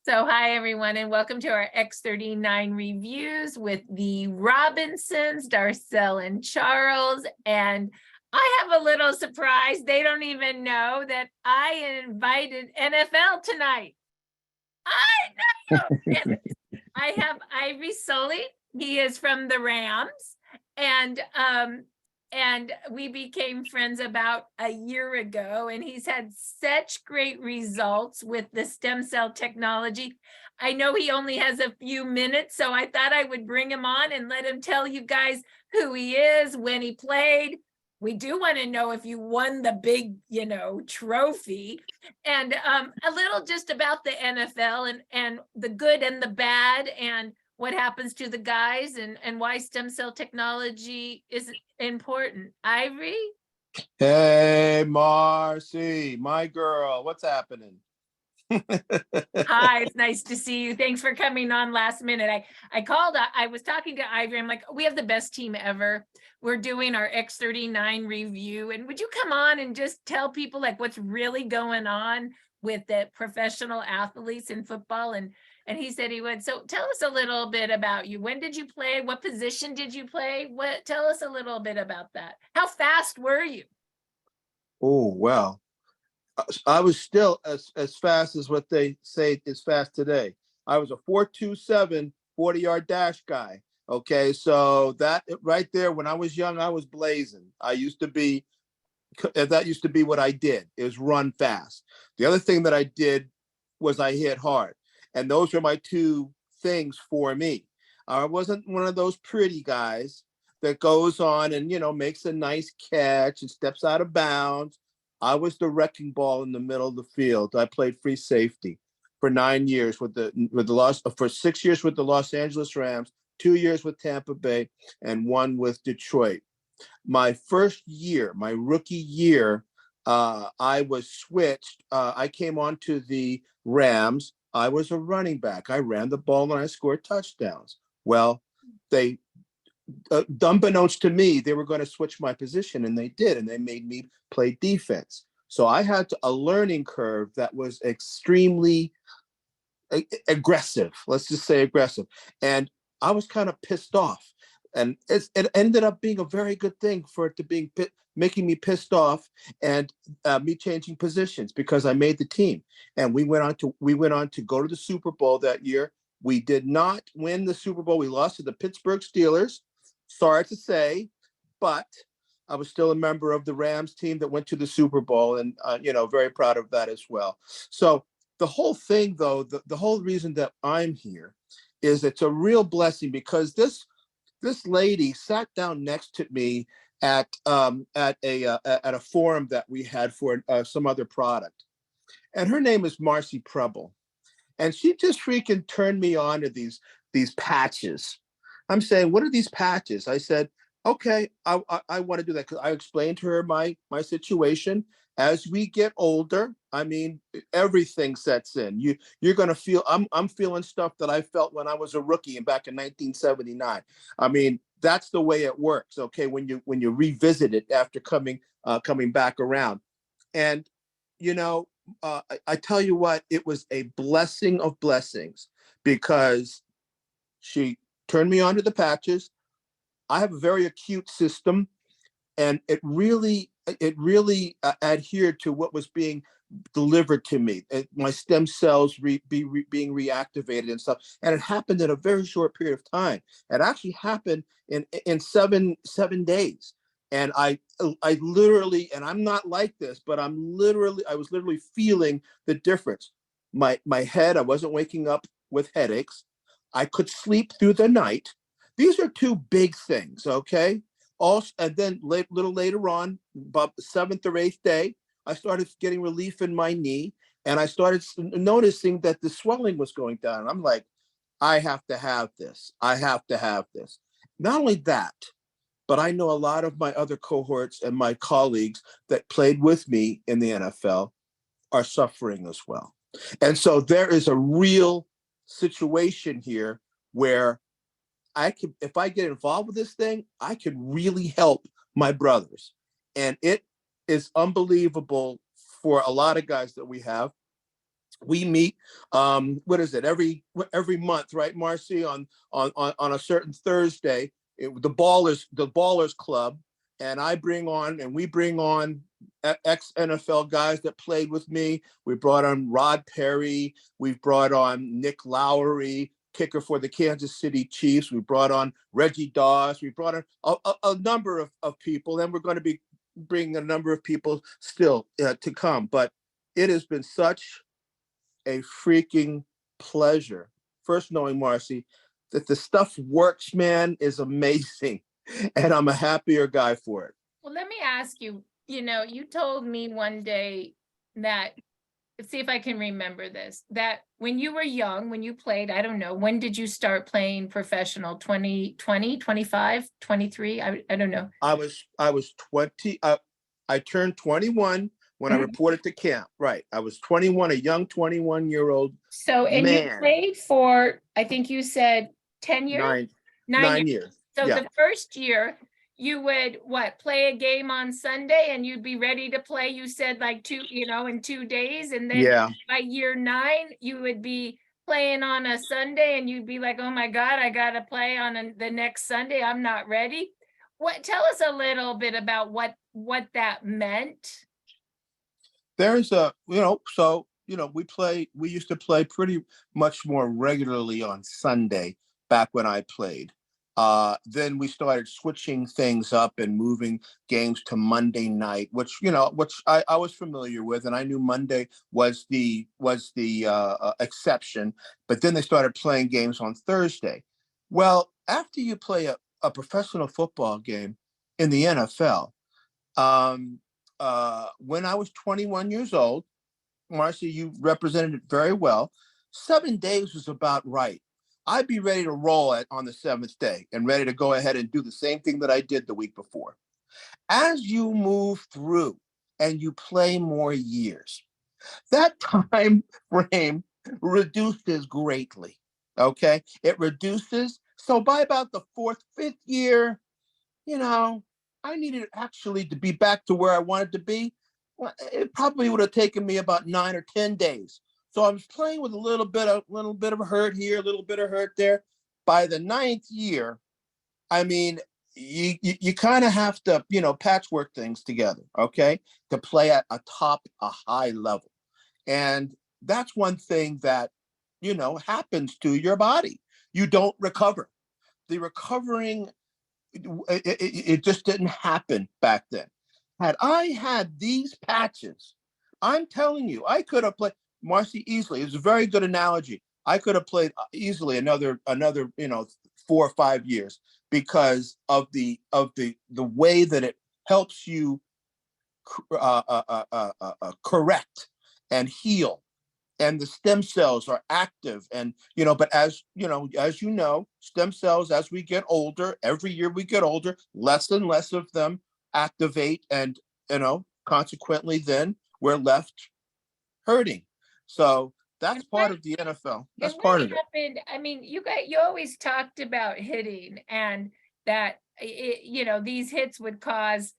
So hi, everyone, and welcome to our X39 reviews with the Robinsons, Darcel and Charles. And I have a little surprise. They don't even know that I invited NFL tonight. I know. I have Ivory Sully. He is from the Rams. And we became friends about a year ago, and he's had such great results with the stem cell technology. I know he only has a few minutes, so I thought I would bring him on and let him tell you guys who he is, when he played. We do want to know if you won the big, trophy, and a little just about the NFL and the good and the bad, and what happens to the guys, and why stem cell technology is important. Ivory? Hey, Marci, my girl, what's happening? Hi, it's nice to see you. Thanks for coming on last minute. I called, I was talking to Ivory. I'm like, we have the best team ever. We're doing our X39 review. And would you come on and just tell people like what's really going on with the professional athletes in football? And he said he would. So tell us a little bit about you. When did you play? What position did you play? Tell us a little bit about that. How fast were you? Oh, well, I was still as fast as what they say is fast today. I was a 4.27 40-yard dash guy. Okay, so that right there, when I was young, I was blazing. That used to be what I did, is run fast. The other thing that I did was I hit hard. And those were my two things for me. I wasn't one of those pretty guys that goes on and, makes a nice catch and steps out of bounds. I was the wrecking ball in the middle of the field. I played free safety for 9 years for 6 years with the Los Angeles Rams, 2 years with Tampa Bay, and 1 with Detroit. My first year, my rookie year, I was switched. I came on to the Rams. I was a running back. I ran the ball and I scored touchdowns. Well, they, unbeknownst to me, they were going to switch my position, and they did, and they made me play defense. So I had a learning curve that was extremely aggressive. Let's just say aggressive. And I was kind of pissed off. And it ended up being a very good thing for it to making me pissed off, and me changing positions, because I made the team. And we went on to go to the Super Bowl that year. We did not win the Super Bowl. We lost to the Pittsburgh Steelers. Sorry to say, but I was still a member of the Rams team that went to the Super Bowl, and very proud of that as well. So the whole thing, though, the whole reason that I'm here is it's a real blessing, because this lady sat down next to me at a forum that we had for some other product, and her name is Marci Preble, and she just freaking turned me on to these patches. I'm saying, what are these patches? I said, okay, I want to do that, because I explained to her my situation. As we get older, I mean, everything sets in. You're gonna feel. I'm feeling stuff that I felt when I was a rookie and back in 1979. I mean, that's the way it works. Okay, when you revisit it after coming back around, and I tell you what, it was a blessing of blessings, because she turned me on to the patches. I have a very acute system, and it really adhered to what was being delivered to me. My stem cells being reactivated and stuff, and it happened in a very short period of time. It actually happened in seven days, and I literally, and I'm not like this, but I was literally feeling the difference. My head, I wasn't waking up with headaches. I could sleep through the night. These are two big things, okay? Also, and then little later on, about the 7th or 8th day, I started getting relief in my knee, and I started noticing that the swelling was going down. And I'm like, I have to have this. I have to have this. Not only that, but I know a lot of my other cohorts and my colleagues that played with me in the NFL are suffering as well. And so there is a real situation here where if I get involved with this thing, I could really help my brothers. And it is unbelievable for a lot of guys that we have. We meet, what is it, every month, right, Marci, on a certain Thursday. The Ballers Club, and we bring on ex NFL guys that played with me. We brought on Rod Perry, we've brought on Nick Lowery, kicker for the Kansas City Chiefs. We brought on Reggie Dawes. We brought on a number of people, and we're going to be bringing a number of people still to come. But it has been such a freaking pleasure. First, knowing, Marci, that the stuff works, man, is amazing. And I'm a happier guy for it. Well, let me ask you, you told me one day that, let's see if I can remember this, that when you were young, when you played, I don't know, when did you start playing professional? 20, 25, 23? I don't know. I was 20. I turned 21 when I reported to camp. Right. I was 21, a young 21-year-old. So, and man. you played for, I think you said 10 years? Nine years. So yeah. The first year you would play a game on Sunday and you'd be ready to play. You said like in 2 days. And then by year 9, you would be playing on a Sunday and you'd be like, oh my God, I got to play on the next Sunday. I'm not ready. Tell us a little bit about what that meant. There's we used to play pretty much more regularly on Sunday back when I played. Then we started switching things up and moving games to Monday night, which I was familiar with, and I knew Monday was the exception. But then they started playing games on Thursday. Well, after you play a professional football game in the NFL, when I was 21 years old, Marci, you represented it very well. 7 days was about right. I'd be ready to roll on the 7th day and ready to go ahead and do the same thing that I did the week before. As you move through and you play more years, that time frame reduces greatly. Okay, it reduces. So by about the 4th, 5th year, I needed actually to be back to where I wanted to be. Well, it probably would have taken me about 9 or 10 days. So I was playing with a little bit of a hurt here, a little bit of hurt there. By the 9th year, I mean, you kind of have to, patchwork things together, okay, to play at a high level. And that's one thing that, happens to your body. You don't recover. The recovering, it just didn't happen back then. Had I had these patches, I'm telling you, I could have played, Marci, easily. It's a very good analogy. I could have played easily another 4 or 5 years because of the way that it helps you correct and heal, and the stem cells are active. And but as stem cells, as we get older, every year we get older, less and less of them activate, and consequently then we're left hurting. So that's part of the NFL. That's part of it. I mean, you always talked about hitting, and that these hits would cause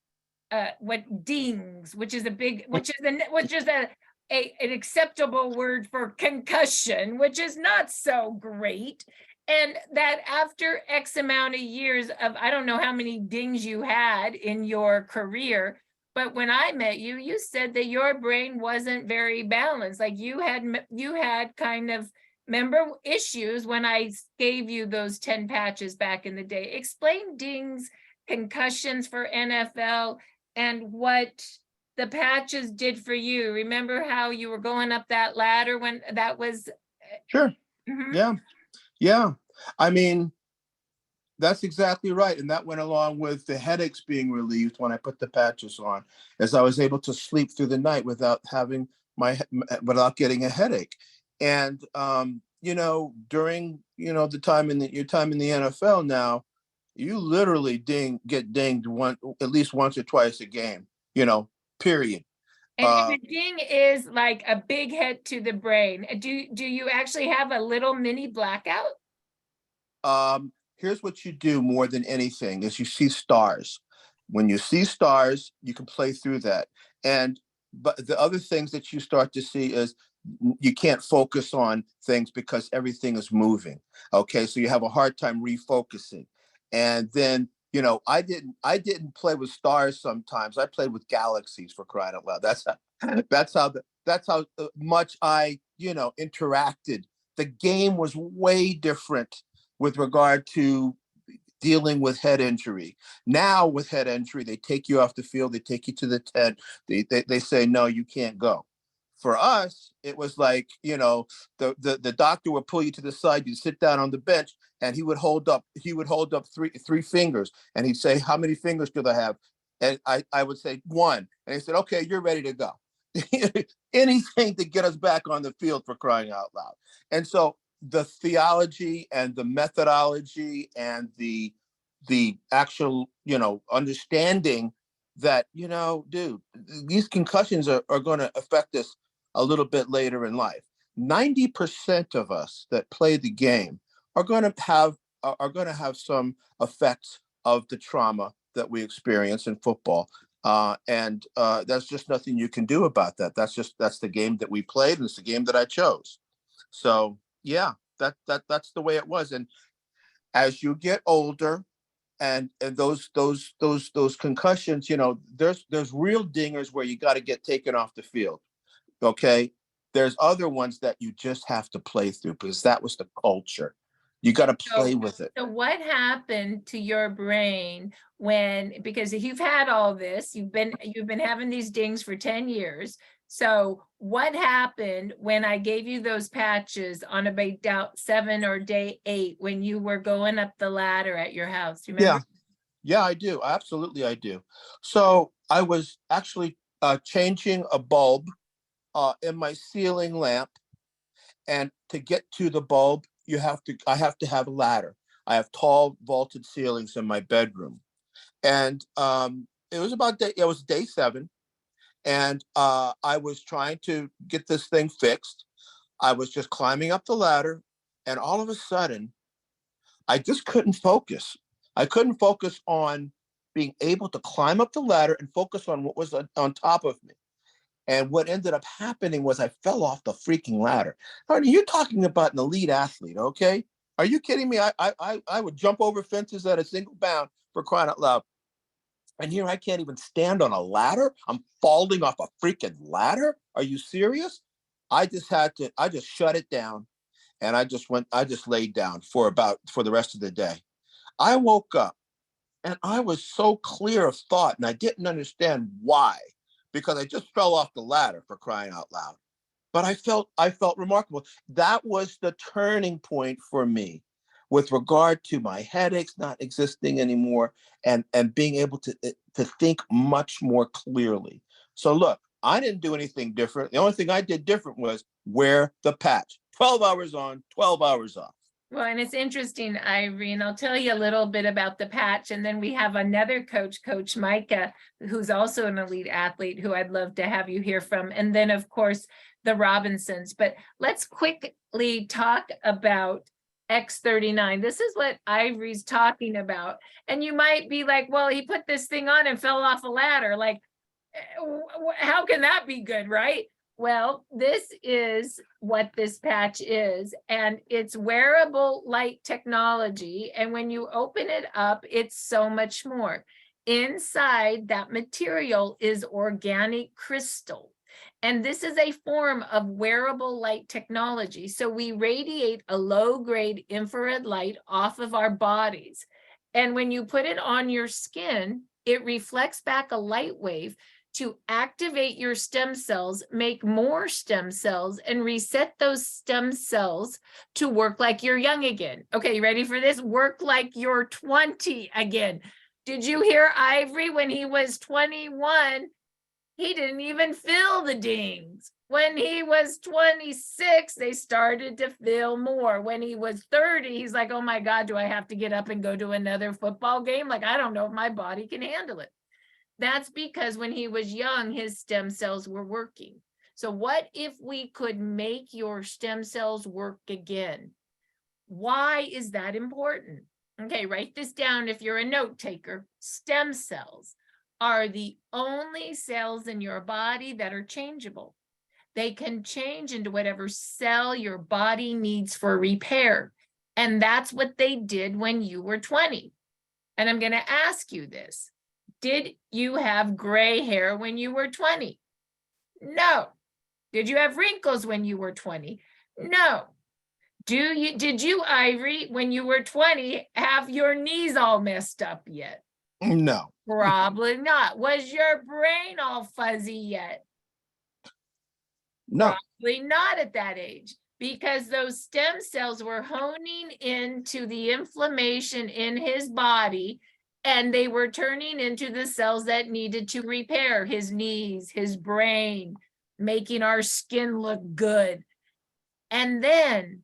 dings, which is an acceptable word for concussion, which is not so great. And that after X amount of years of, I don't know how many dings you had in your career, but when I met you, you said that your brain wasn't very balanced. Like you had kind of issues when I gave you those 10 patches back in the day. Explain dings, concussions for NFL, and what the patches did for you. Remember how you were going up that ladder when that was? Sure. Mm-hmm. Yeah. I mean, that's exactly right. And that went along with the headaches being relieved when I put the patches on, as I was able to sleep through the night without getting a headache. And, during, the time your time in the NFL now, you literally get dinged at least once or twice a game, period. And the ding is like a big hit to the brain. Do you actually have a little mini blackout? Here's what you do more than anything is you see stars. When you see stars, you can play through that. But the other things that you start to see is you can't focus on things because everything is moving. Okay, so you have a hard time refocusing. And then, you know, I didn't play with stars sometimes. I played with galaxies, for crying out loud. That's how much I, you know, interacted. The game was way different with regard to dealing with head injury. Now with head injury, they take you off the field, they take you to the tent, they say, no, you can't go. For us, it was like, you know, the doctor would pull you to the side, you'd sit down on the bench, and he would hold up three fingers, and he'd say, how many fingers do I have? And I would say one. And he said, okay, you're ready to go. Anything to get us back on the field, for crying out loud. And so the theology and the methodology and the actual, you know, understanding that, you know, dude, these concussions are going to affect us a little bit later in life. 90% of us that play the game are going to have some effects of the trauma that we experience in football. And there's just nothing you can do about that. That's the game that we played, and it's the game that I chose. So yeah, that's the way it was. And as you get older, and those concussions, you know, there's real dingers where you got to get taken off the field. Okay, there's other ones that you just have to play through because that was the culture. You got to play with it. So what happened to your brain because you've had all this, you've been having these dings for 10 years. So what happened when I gave you those patches on about 7 or day 8 when you were going up the ladder at your house? Do you remember? Yeah, I do. Absolutely, I do. So I was actually changing a bulb in my ceiling lamp, and to get to the bulb, I have to have a ladder. I have tall vaulted ceilings in my bedroom, and it was day 7, and I was trying to get this thing fixed. I was just climbing up the ladder, and all of a sudden, I just couldn't focus. I couldn't focus on being able to climb up the ladder and focus on what was on top of me. And what ended up happening was I fell off the freaking ladder. Honey, you're talking about an elite athlete, okay? Are you kidding me? I would jump over fences at a single bound, for crying out loud. And here I can't even stand on a ladder. I'm falling off a freaking ladder. Are you serious? I just shut it down, and I just laid down for the rest of the day. I woke up and I was so clear of thought, and I didn't understand why, because I just fell off the ladder, for crying out loud. But I felt remarkable. That was the turning point for me with regard to my headaches not existing anymore, and being able to think much more clearly. So look, I didn't do anything different. The only thing I did different was wear the patch. 12 hours on, 12 hours off. Well, and it's interesting, Ivory, and I'll tell you a little bit about the patch. And then we have another coach, Coach Micah, who's also an elite athlete, who I'd love to have you hear from. And then, of course, the Robinsons. But let's quickly talk about X39. This is what Ivory's talking about. And you might be like, well, he put this thing on and fell off a ladder. Like, how can that be good, right? Well, this is what this patch is, and it's wearable light technology. And when you open it up, it's so much more. Inside that material is organic crystal. And this is a form of wearable light technology. So we radiate a low-grade infrared light off of our bodies. And when you put it on your skin, it reflects back a light wave to activate your stem cells, make more stem cells, and reset those stem cells to work like you're young again. Okay, you ready for this? Work like you're 20 again. Did you hear Ivory? When he was 21, he didn't even feel the dings. When he was 26, they started to feel more. When he was 30, he's like, oh my God, do I have to get up and go to another football game? Like, I don't know if my body can handle it. That's because when he was young, his stem cells were working. So what if we could make your stem cells work again? Why is that important? Okay, write this down if you're a note taker. Stem cells are the only cells in your body that are changeable. they can change into whatever cell your body needs for repair. And that's what they did when you were 20. And I'm going to ask you this. Did you have gray hair when you were 20? No. Did you have wrinkles when you were 20? No. Did you, Ivory, when you were 20, have your knees all messed up yet? No. Probably not. Was your brain all fuzzy yet? No. Probably not at that age, because those stem cells were honing into the inflammation in his body, and they were turning into the cells that needed to repair his knees, his brain, making our skin look good. And then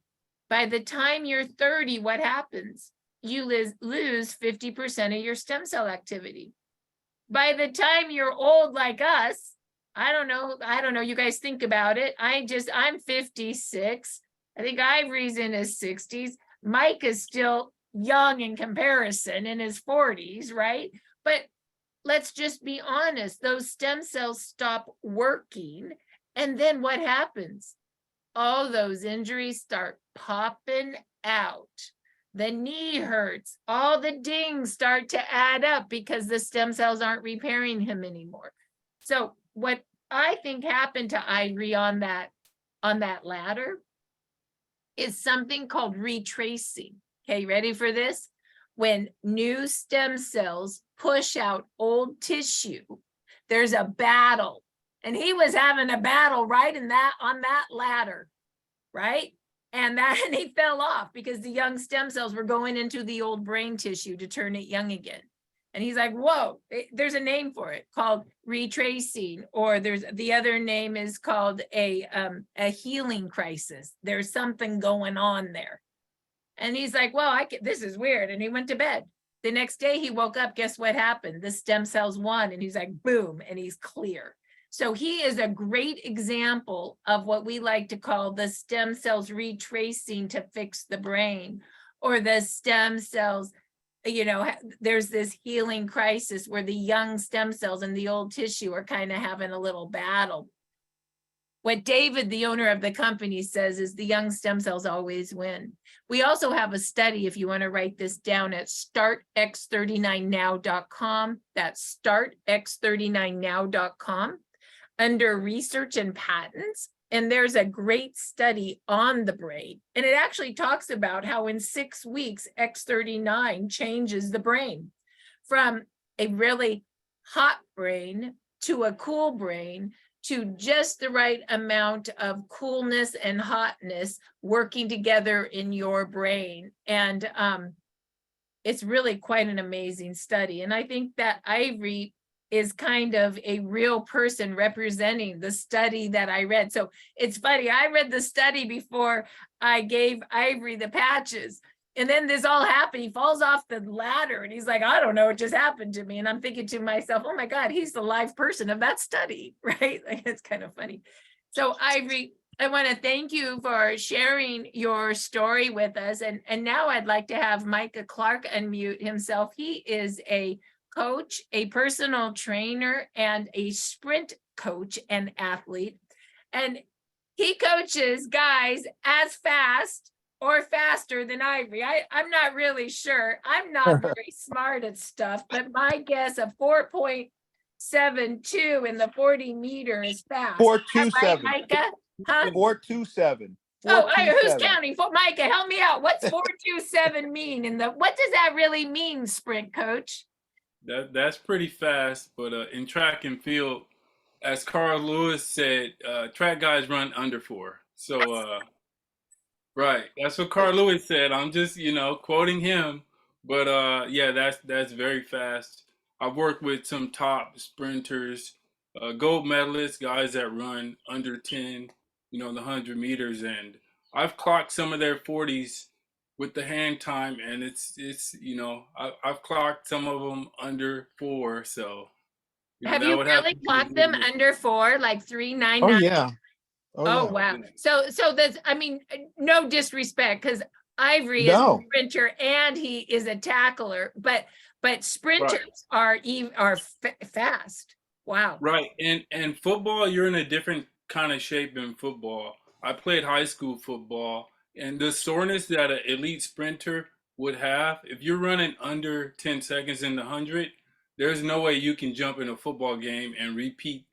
by the time you're 30, what happens? You lose 50% of your stem cell activity. By the time you're old like us, I don't know, you guys think about it. I'm 56. I think Ivory's in his 60s. Mike is still young in comparison, in his 40s, right? But let's just be honest, those stem cells stop working. And then what happens? All those injuries start popping out. The knee hurts. All the dings start to add up because the stem cells aren't repairing him anymore. So what I think happened to Ivory on that ladder is something called retracing. Okay, ready for this? When new stem cells push out old tissue, there's a battle. And he was having a battle right on that ladder, right? And he fell off because the young stem cells were going into the old brain tissue to turn it young again. And he's like, whoa, there's a name for it called retracing, or there's the other name is called a healing crisis. There's something going on there. And he's like, well, this is weird. And he went to bed. The next day he woke up, guess what happened? The stem cells won, and he's like, boom, and he's clear. So he is a great example of what we like to call the stem cells retracing to fix the brain, or the stem cells, there's this healing crisis where the young stem cells and the old tissue are kind of having a little battle. What David, the owner of the company, says is the young stem cells always win. We also have a study, if you want to write this down, at startx39now.com. That's startx39now.com. Under research and patents, and there's a great study on the brain, and it actually talks about how in 6 weeks X39 changes the brain from a really hot brain to a cool brain to just the right amount of coolness and hotness working together in your brain. And it's really quite an amazing study. And I think that Ivory is kind of a real person representing the study that I read. So it's funny, I read the study before I gave Ivory the patches. And then this all happened. He falls off the ladder and he's like, I don't know, it just happened to me. And I'm thinking to myself, oh my God, he's the live person of that study, right? Like, it's kind of funny. So Ivory, I want to thank you for sharing your story with us. And now I'd like to have Micah Clark unmute himself. He is a coach, a personal trainer, and a sprint coach and athlete. And he coaches guys as fast or faster than Ivory. I'm not really sure. I'm not very smart at stuff, but my guess of 4.72 in the 40 meter is fast. 4.27. Right, Micah? Huh? 4.27. Oh, who's counting? Micah, help me out. What's 4.27 mean? What does that really mean, sprint coach? That's pretty fast, but in track and field, as Carl Lewis said, track guys run under 4. So, right, that's what Carl Lewis said. I'm just, quoting him. But yeah, that's very fast. I've worked with some top sprinters, gold medalists, guys that run under 10, the 100 meters, and I've clocked some of their 40s with the hand time, and it's I've clocked some of them under 4. So have you really clocked them under 4, like 3.99? Oh yeah. Oh wow. So that's, no disrespect, because Ivory is a sprinter and he is a tackler, but sprinters are fast. Wow. Right. And football, you're in a different kind of shape in football. I played high school football, and the soreness that an elite sprinter would have, if you're running under 10 seconds in the 100, there's no way you can jump in a football game and repeat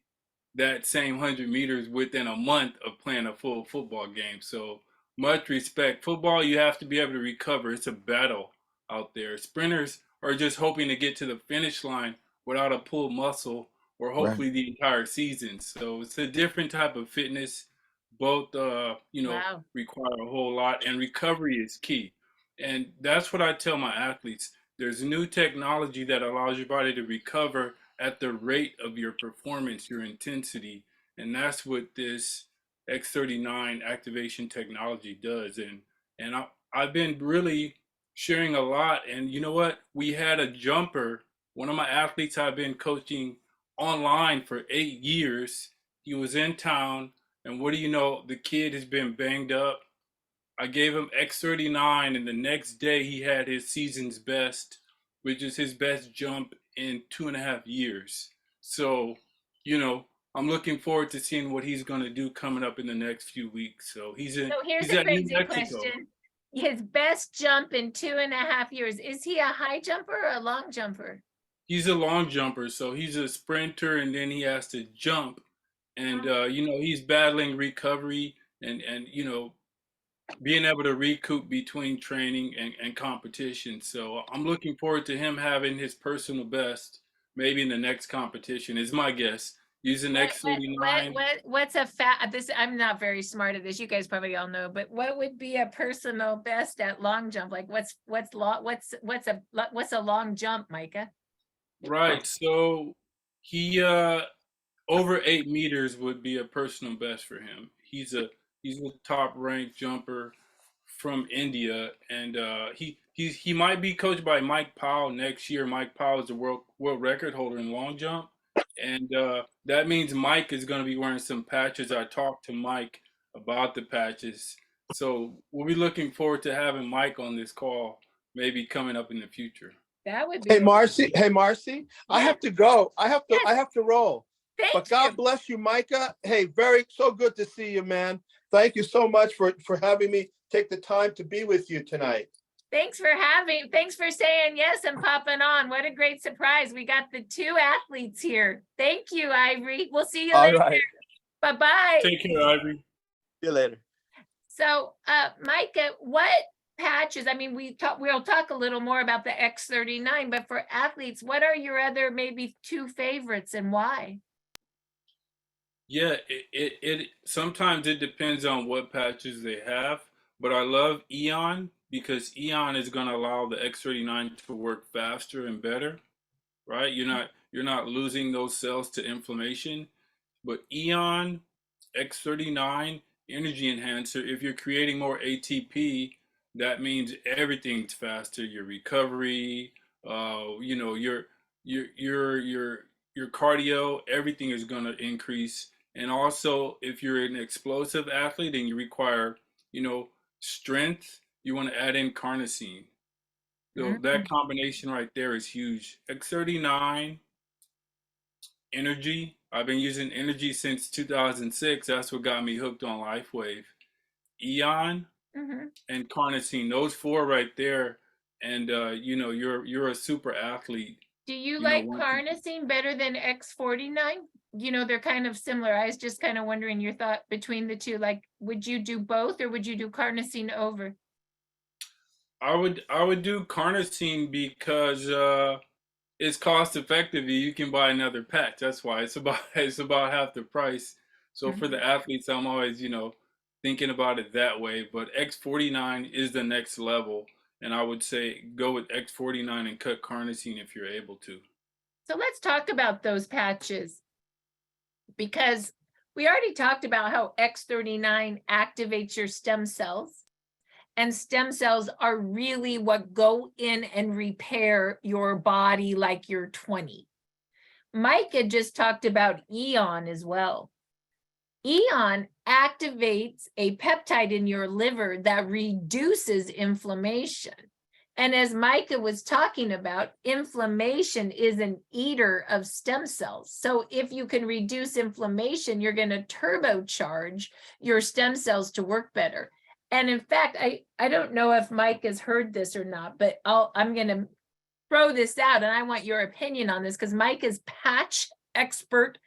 that same 100 meters within a month of playing a full football game. So much respect. Football, you have to be able to recover. It's a battle out there. Sprinters are just hoping to get to the finish line without a pulled muscle or Right. hopefully the entire season. So it's a different type of fitness. Both, Wow. require a whole lot, and recovery is key. And that's what I tell my athletes. There's new technology that allows your body to recover at the rate of your performance, your intensity. And that's what this X39 activation technology does. And I've been really sharing a lot. And you know what? We had a jumper, one of my athletes I've been coaching online for 8 years. He was in town, and what do you know? The kid has been banged up. I gave him X39, and the next day he had his season's best, which is his best jump in 2.5 years. So, I'm looking forward to seeing what he's going to do coming up in the next few weeks. So he's So here's a at New crazy Mexico. question. His best jump in 2.5 years. Is he a high jumper or a long jumper? He's a long jumper, so he's a sprinter, and then he has to jump. And, he's battling recovery and being able to recoup between training and competition. So I'm looking forward to him having his personal best, maybe in the next competition, is my guess. Using X39. What's a this, I'm not very smart at this. You guys probably all know, but what would be a personal best at long jump? Like what's a long jump, Micah? Right. So he over 8 meters would be a personal best for him. He's a top ranked jumper from India, and he might be coached by Mike Powell next year. Mike Powell is a world record holder in long jump, and that means Mike is going to be wearing some patches. I talked to Mike about the patches, so we'll be looking forward to having Mike on this call, maybe coming up in the future. That would be. Hey, Marci. Hey, Marci. I have to go. I have to roll. Thank But God you. bless you, Micah. Hey, so good to see you, man. Thank you so much for having me take the time to be with you tonight. Thanks for saying yes and popping on. What a great surprise. We got the two athletes here. Thank you, Ivory. We'll see you All later. right. Bye-bye. Take care, Ivory. See you later. So, Micah, what patches? I mean, we'll talk a little more about the X39, but for athletes, what are your other maybe two favorites and why? Yeah, it sometimes it depends on what patches they have, but I love Aeom because Aeom is going to allow the X39 to work faster and better, right? You're not losing those cells to inflammation, but Aeom X39 energy enhancer, if you're creating more ATP, that means everything's faster. Your recovery, your cardio, everything is going to increase. And also, if you're an explosive athlete and you require, strength, you want to add in carnosine. So that combination right there is huge. X39, energy. I've been using energy since 2006. That's what got me hooked on Lifewave. Aeom and carnosine, those four right there. And, you're a super athlete. Do you like carnosine better than X49? They're kind of similar. I was just kind of wondering your thought between the two. Like, would you do both or would you do carnosine over? I would do carnosine because it's cost effective. You can buy another patch. That's why it's about half the price. So for the athletes, I'm always, thinking about it that way. But X49 is the next level. And I would say go with X49 and cut carnosine if you're able to. So let's talk about those patches, because we already talked about how X39 activates your stem cells, and stem cells are really what go in and repair your body like you're 20. Micah just talked about Aeom as well. Aeom activates a peptide in your liver that reduces inflammation. And as Micah was talking about, inflammation is an eater of stem cells. So if you can reduce inflammation, you're going to turbocharge your stem cells to work better. And in fact, I don't know if Mike has heard this or not, but I'm going to throw this out, and I want your opinion on this because Mike is patch expert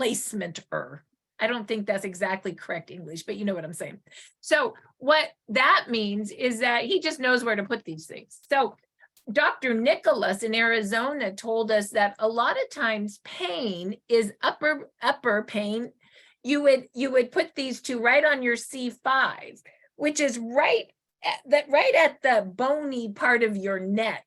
placementer. I don't think that's exactly correct English, but you know what I'm saying. So what that means is that he just knows where to put these things. So Dr. Nicholas in Arizona told us that a lot of times pain is upper pain. You would put these two right on your C5, which is right at the bony part of your neck.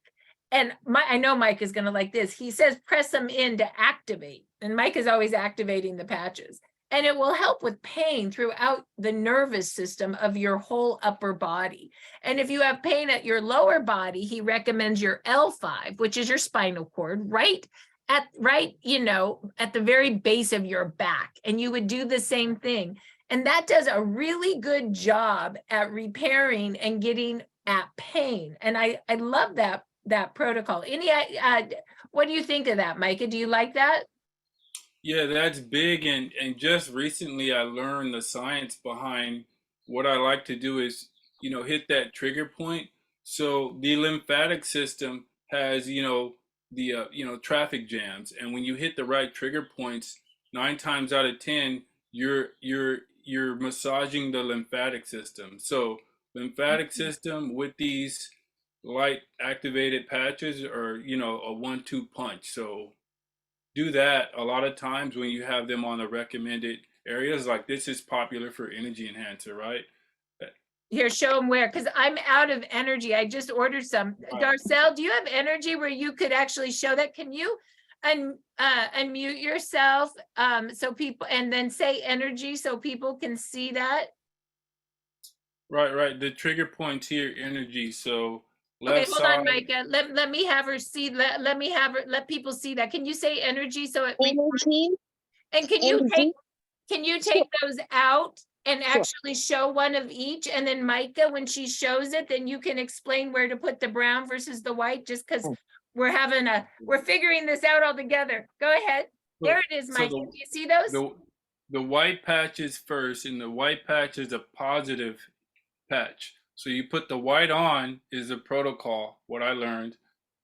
And I know Mike is going to like this. He says press them in to activate, and Mike is always activating the patches. And it will help with pain throughout the nervous system of your whole upper body. And if you have pain at your lower body, he recommends your L5, which is your spinal cord, right at the very base of your back. And you would do the same thing. And that does a really good job at repairing and getting at pain. And I love that protocol. What do you think of that, Micah? Do you like that? Yeah, that's big. And just recently I learned the science behind what I like to do is, hit that trigger point. So the lymphatic system has, the traffic jams. And when you hit the right trigger points, 9 times out of 10, you're massaging the lymphatic system. So lymphatic system with these light activated patches are, a 1-2 punch. So do that a lot of times when you have them on the recommended areas. Like this is popular for energy enhancer, right? Here, show them where, because I'm out of energy. I just ordered some. Right. Darcel, do you have energy where you could actually show that? Can you unmute yourself so people, and then say energy so people can see that? Right. The trigger points here, energy. So Okay, left hold side. on, Micah. Let me have her see. Let people see that. Can you say energy so it? Energy. And can you take those out and Sure. actually show one of each? And then Micah, when she shows it, then you can explain where to put the brown versus the white, just because we're figuring this out all together. Go ahead. There it is, Micah. Do you see those? The white patch is first, and the white patch is a positive patch. So you put the white on is a protocol, what I learned,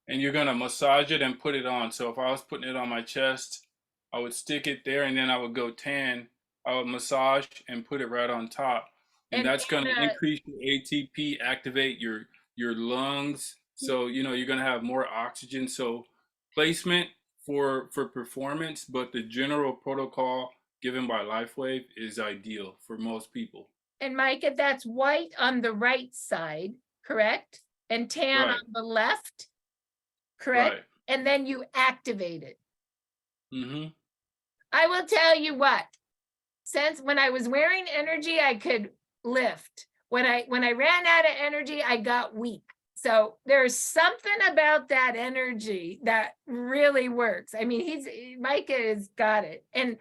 and you're gonna massage it and put it on. So if I was putting it on my chest, I would stick it there, and then I would go tan. I would massage and put it right on top, and that's gonna increase your ATP, activate your lungs. So you're gonna have more oxygen. So placement for performance, but the general protocol given by Lifewave is ideal for most people. And Micah, that's white on the right side, correct? And tan on the left, correct? Right. And then you activate it. Mm-hmm. I will tell you what, since when I was wearing energy, I could lift. When I ran out of energy, I got weak. So there's something about that energy that really works. I mean, Micah has got it. And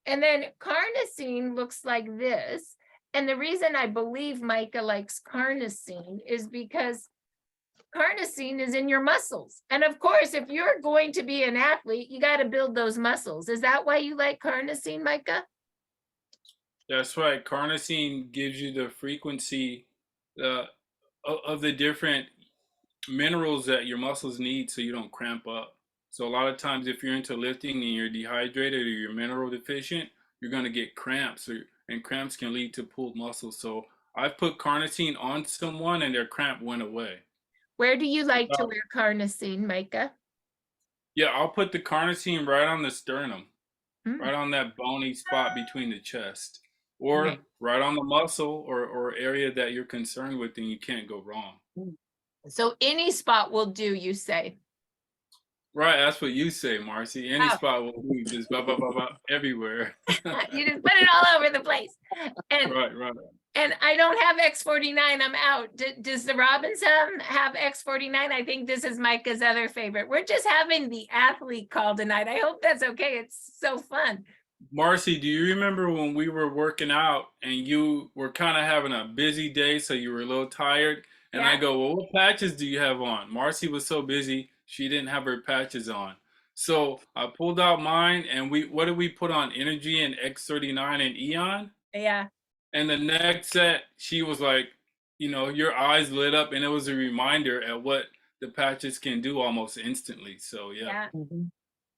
then carnosine looks like this. And the reason I believe Micah likes carnosine is because carnosine is in your muscles. And of course, if you're going to be an athlete, you got to build those muscles. Is that why you like carnosine, Micah? That's right. Carnosine gives you the frequency of the different minerals that your muscles need so you don't cramp up. So a lot of times if you're into lifting and you're dehydrated or you're mineral deficient, you're going to get cramps, and cramps can lead to pulled muscles. So I've put carnosine on someone and their cramp went away. Where do you like to wear carnosine, Micah? Yeah, I'll put the carnosine right on the sternum, right on that bony spot between the chest, or right on the muscle or area that you're concerned with, and you can't go wrong. So any spot will do, you say? Right, that's what you say, Marci. Any spot will do, just blah, blah, blah, blah, everywhere. You just put it all over the place. And, right. And I don't have X39, I'm out. Does the Robinson have X49? I think this is Micah's other favorite. We're just having the athlete call tonight. I hope that's okay. It's so fun. Marci, do you remember when we were working out and you were kind of having a busy day, so you were a little tired? And I Yeah. go, well, what patches do you have on? Marci was so busy, she didn't have her patches on. So I pulled out mine, and what did we put on? Energy and X39 and Aeon. Yeah. And the next set, she was like, your eyes lit up, and it was a reminder at what the patches can do almost instantly. So yeah. Yeah.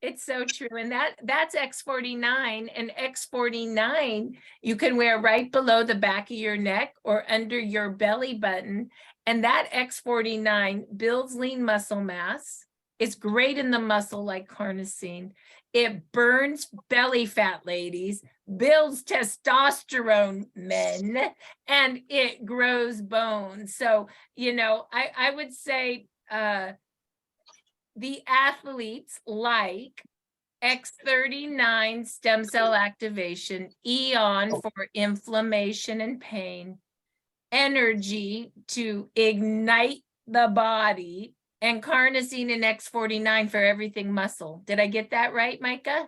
It's so true. And that's X49, and X49 you can wear right below the back of your neck or under your belly button. And that X49 builds lean muscle mass. It's great in the muscle like carnosine. It burns belly fat, ladies, builds testosterone, men, and it grows bone. So, I would say the athletes like X39 stem cell activation, Aeon for inflammation and pain, energy to ignite the body, and carnosine and X49 for everything muscle. Did I get that right, Micah?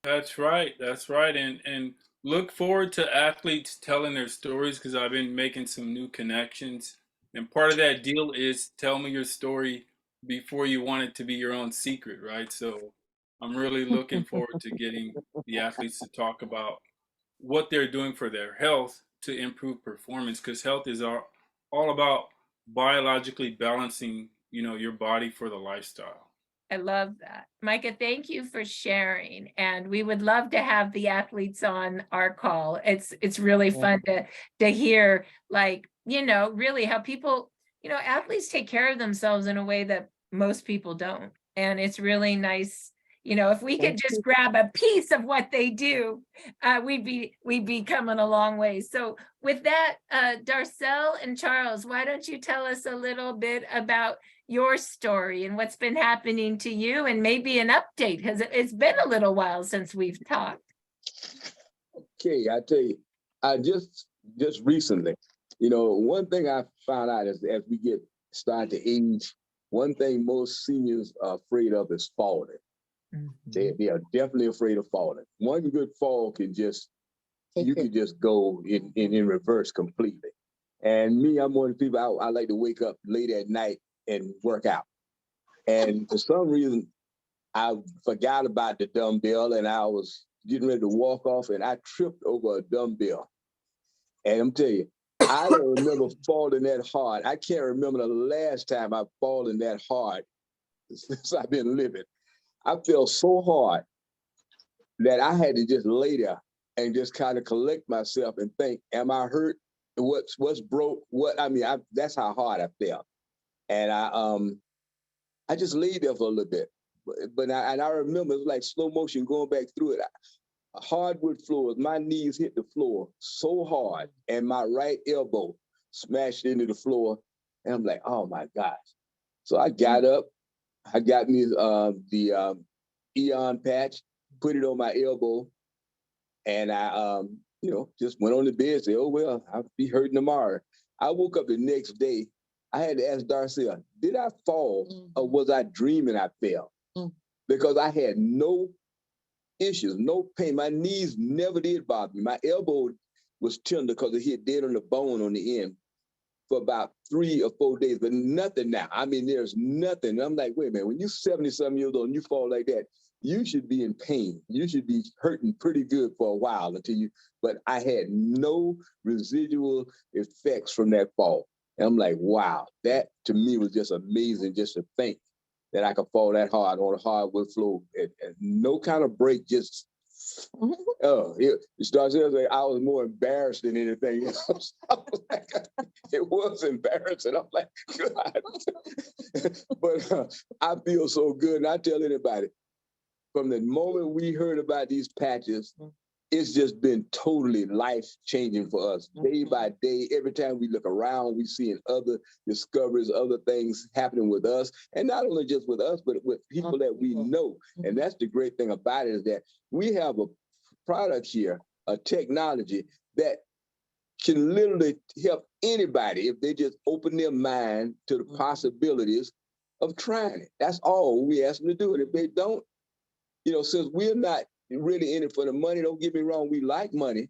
That's right. That's right. And look forward to athletes telling their stories, because I've been making some new connections. And part of that deal is tell me your story before you want it to be your own secret, right? So I'm really looking forward to getting the athletes to talk about what they're doing for their health to improve performance, because health is all about biologically balancing, your body for the lifestyle. I love that. Micah, thank you for sharing. And we would love to have the athletes on our call. It's really fun to hear, like, really how people, athletes take care of themselves in a way that most people don't. And it's really nice. If we could just grab a piece of what they do, we'd be coming a long way. So with that, Darcel and Charles, why don't you tell us a little bit about your story and what's been happening to you, and maybe an update, because it's been a little while since we've talked. Okay, I tell you, I just recently, one thing I found out is as we start to age, one thing most seniors are afraid of is falling. They are definitely afraid of falling. One good fall can you can just go in reverse completely. And me, I'm one of the people, I like to wake up late at night and work out. And for some reason, I forgot about the dumbbell, and I was getting ready to walk off, and I tripped over a dumbbell. And I'm telling you, I don't remember falling that hard. I can't remember the last time I've fallen that hard since I've been living. I fell so hard that I had to just lay there and just kind of collect myself and think, am I hurt? What's broke? That's how hard I felt. And I just laid there for a little bit. But I remember it was like slow motion going back through it. Hardwood floors, my knees hit the floor so hard, and my right elbow smashed into the floor. And I'm like, oh my gosh. So I got up, I got me the Aeon patch, put it on my elbow, and I, just went on the bed and said, oh, well, I'll be hurting tomorrow. I woke up the next day. I had to ask Darcel, did I fall or was I dreaming I fell? Because I had no issues, no pain. My knees never did bother me. My elbow was tender because it hit dead on the bone on the end for about 3 or 4 days, but nothing now. There's nothing. I'm like, wait a minute, when you're 70-something years old and you fall like that, you should be in pain. You should be hurting pretty good for a while but I had no residual effects from that fall. And I'm like, wow, that to me was just amazing just to think that I could fall that hard on a hardwood floor and no kind of break, just, it starts like I was more embarrassed than anything else. It was embarrassing. I'm like, God. But I feel so good. And I tell anybody, from the moment we heard about these patches, it's just been totally life-changing for us. Day by day, every time we look around, we see other discoveries, other things happening with us. And not only just with us, but with people that we know. And that's the great thing about it, is that we have a product here, a technology that can literally help anybody if they just open their mind to the possibilities of trying it. That's all we ask them to do. And if they don't, since we're not really in it for the money, don't get me wrong, we like money,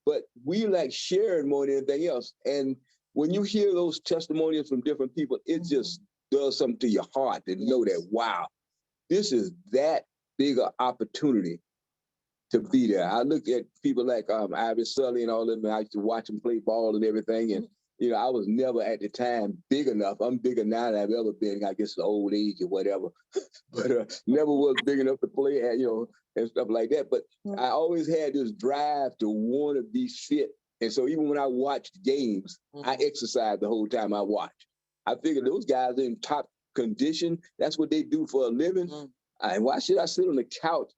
but we like sharing more than anything else. And when you hear those testimonials from different people, it just does something to your heart to know that, wow, this is that big an opportunity to be there. I look at people like Ivory Sully and all of them. I used to watch them play ball and everything. And, you know, I was never at the time big enough. I'm bigger now than I've ever been. I guess the old age or whatever. But never was big enough to play, you know, and stuff like that. But I always had this drive to want to be fit. And so even when I watched games, I exercised the whole time I watched. I figured those guys are in top condition. That's what they do for a living. Why should I sit on the couch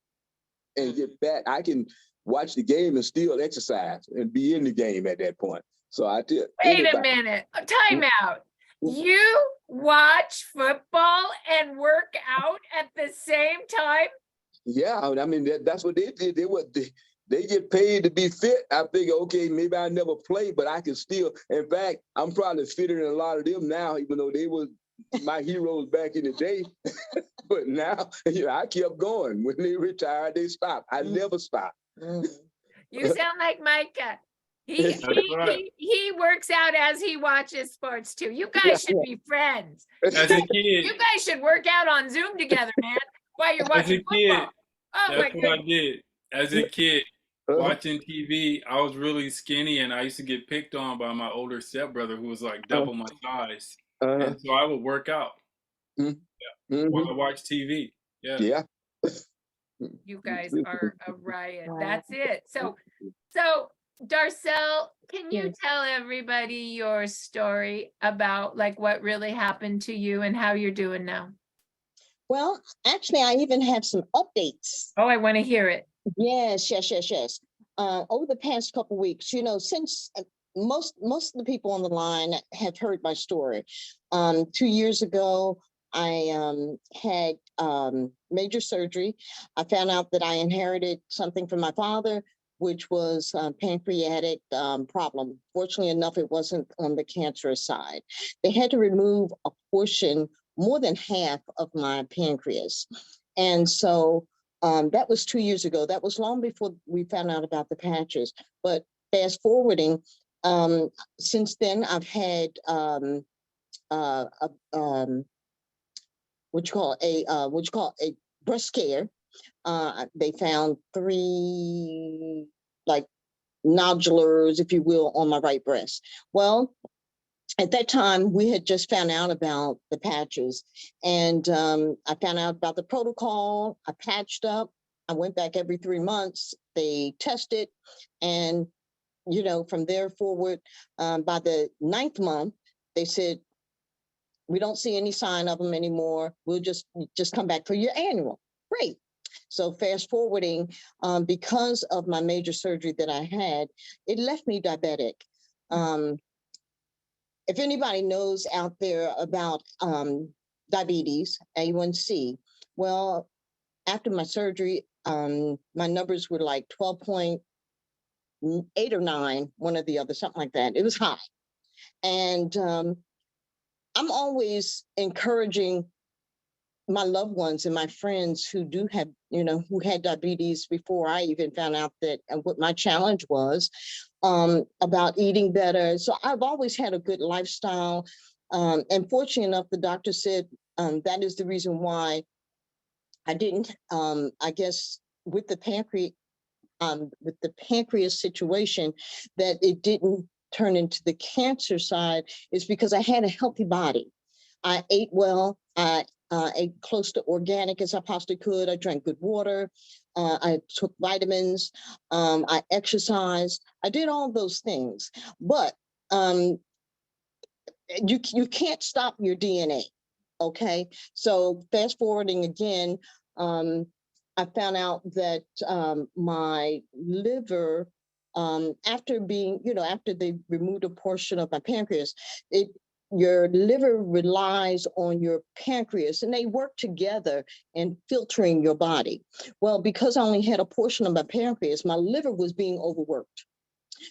and get back? I can watch the game and still exercise and be in the game at that point. So I did. Wait a minute. Time out. You watch football and work out at the same time? Yeah, I mean that's what they did. They get paid to be fit. I figure, okay, maybe I never play, but I can still. In fact, I'm probably fitter than a lot of them now, even though they were my heroes back in the day. But now, you know, I kept going. When they retired, they stopped. I never stopped. You sound like Micah. He works out as he watches sports too. You guys should be friends. As a kid, You guys should work out on Zoom together, man, while you're watching football. Oh my that's what I goodness. did. As a kid, watching TV, I was really skinny, and I used to get picked on by my older stepbrother, who was like double my size. And so I would work out while I watched TV. Yeah. You guys are a riot. That's it. So Darcel, can you tell everybody your story about like what really happened to you and how you're doing now? Well, actually, I even have some updates. Oh, I want to hear it. Yes. Over the past couple of weeks, you know, since most of the people on the line have heard my story. 2 years ago, I had major surgery. I found out that I inherited something from my father, which was a pancreatic problem. Fortunately enough, it wasn't on the cancerous side. They had to remove a portion, more than half of my pancreas. And so that was 2 years ago. That was long before we found out about the patches. But fast forwarding, since then I've had what you call a breast care. They found 3 like nodulars, if you will, on my right breast. Well, at that time, we had just found out about the patches, and I found out about the protocol. I patched up. I went back every 3 months. They tested, and you know, from there forward, by the 9th month, they said, we don't see any sign of them anymore. We'll just come back for your annual. Great. So fast forwarding, because of my major surgery that I had, it left me diabetic. If anybody knows out there about diabetes, A1C, well, after my surgery, my numbers were like 12.8 or 9, one or the other, something like that. It was high. And I'm always encouraging my loved ones and my friends who do have, you know, who had diabetes before I even found out that what my challenge was, about eating better. So I've always had a good lifestyle. And fortunately enough, the doctor said that is the reason why I didn't, I guess, with the pancreas situation, that it didn't turn into the cancer side, is because I had a healthy body. I ate well. I ate close to organic as I possibly could. I drank good water. I took vitamins. I exercised. I did all those things. But you can't stop your DNA. Okay. So fast forwarding again, I found out that my liver, after being, you know, after they removed a portion of my pancreas, your liver relies on your pancreas, and they work together in filtering your body. Well, because I only had a portion of my pancreas, my liver was being overworked.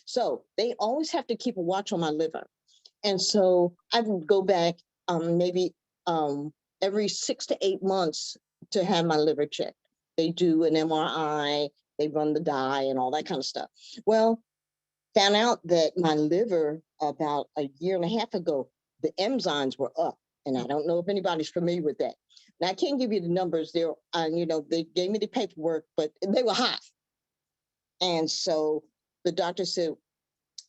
So they always have to keep a watch on my liver. And so I would go back maybe every 6 to 8 months to have my liver checked. They do an MRI, they run the dye and all that kind of stuff. Well, found out that my liver about a year and a half ago, the enzymes were up. And I don't know if anybody's familiar with that. Now I can't give you the numbers there. They gave me the paperwork, but they were high. And so the doctor said,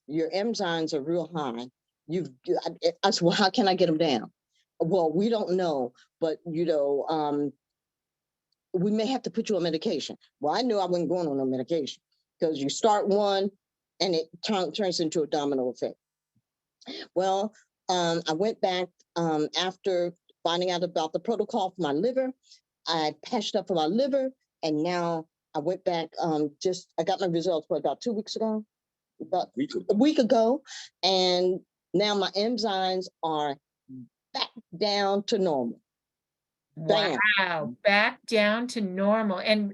your enzymes are real high. I said, well, how can I get them down? Well, we don't know, but we may have to put you on medication. Well, I knew I wasn't going on no medication because you start one and it turns into a domino effect. Well, I went back after finding out about the protocol for my liver. I patched up for my liver, and now I went back. I got my results for about 2 weeks ago, about a week ago, and now my enzymes are back down to normal. Wow, back down to normal. And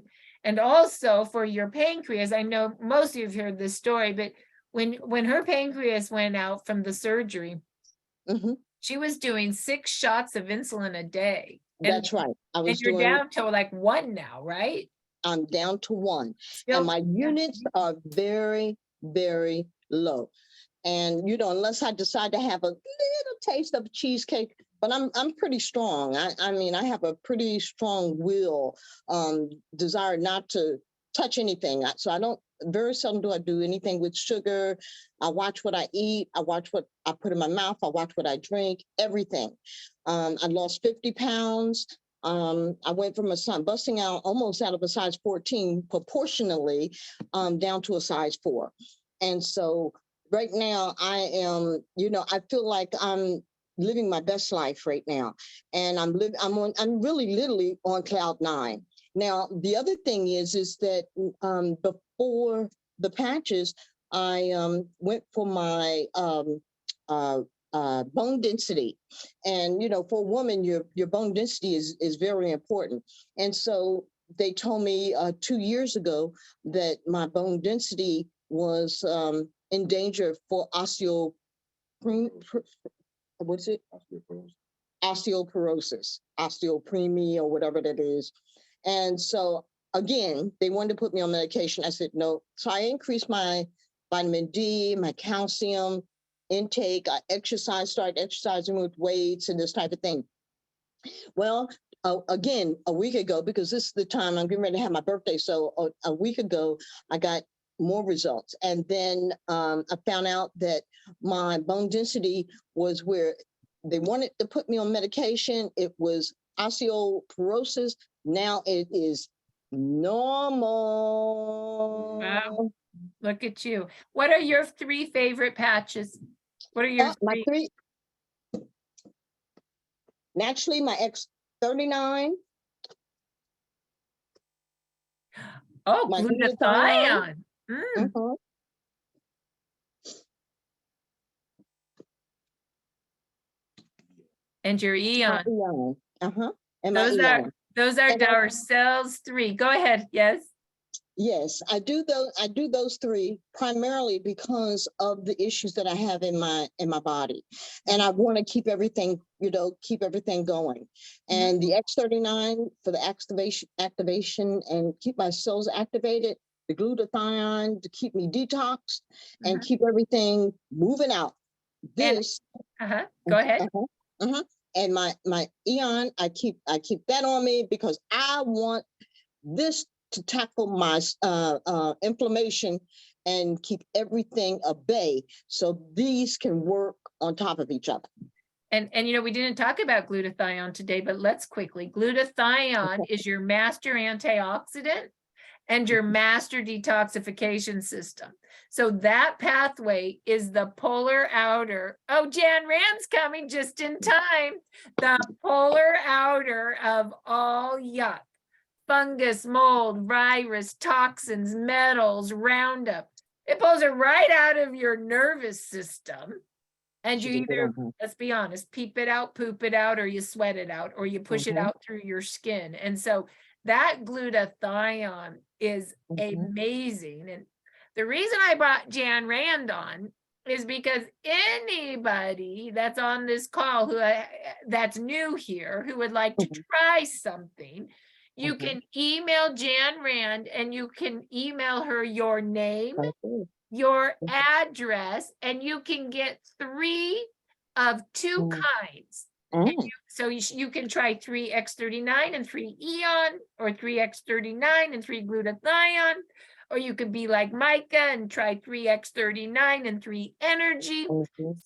also for your pancreas, I know most of you have heard this story, but when her pancreas went out from the surgery, she was doing 6 shots of insulin a day. That's right. And you're down to like 1 now, right? I'm down to 1. And my units are very, very low. And unless I decide to have a little taste of cheesecake, but I'm pretty strong. I mean, I have a pretty strong will, desire not to touch anything. So very seldom do I do anything with sugar. I watch what I eat. I watch what I put in my mouth. I watch what I drink, everything. I lost 50 pounds. I went from busting out almost out of a size 14 proportionally down to a size 4. And so right now I am, I feel like I'm living my best life right now. And I'm really literally on cloud 9. Now, the other thing is that before the patches, I went for my bone density. And, for a woman, your bone density is very important. And so they told me 2 years ago that my bone density was in danger for osteoporosis, osteopenia, or whatever that is. And so again, they wanted to put me on medication. I said no. So I increased my vitamin D, my calcium intake. I started exercising with weights and this type of thing. Well, again, a week ago, because this is the time I'm getting ready to have my birthday. So a week ago, I got more results. And then I found out that my bone density was where they wanted to put me on medication. It was osteoporosis. Now it is normal. Wow. Look at you. What are your 3 favorite patches? What are your my 3? Naturally, my X39. Oh, glutathione. And your Aeom. And those are Darcel's 3. Go ahead. Yes. Yes, I do those 3 primarily because of the issues that I have in my body, and I want to keep everything going. And the X39 for the activation and keep my cells activated. The glutathione to keep me detoxed and keep everything moving out. This. Go ahead. And my Aeom, I keep that on me because I want this to tackle my inflammation and keep everything at bay, so these can work on top of each other. And we didn't talk about glutathione today, but let's quickly. Glutathione is your master antioxidant and your master detoxification system. So that pathway is the polar outer. Oh, Jan Rand's coming just in time. The polar outer of all yuck. Fungus, mold, virus, toxins, metals, Roundup. It pulls it right out of your nervous system. And you either, let's be honest, peep it out, poop it out, or you sweat it out, or you push it out through your skin. And so that glutathione is amazing. And the reason I brought Jan Rand on is because anybody that's on this call that's new here, who would like to try something, you can email Jan Rand and you can email her your name, your address, and you can get 3 of 2 kinds. Mm. So you can try 3X39 and 3 Aeom, or 3X39 and 3 glutathione, or you could be like Micah and try 3X39 and 3 energy.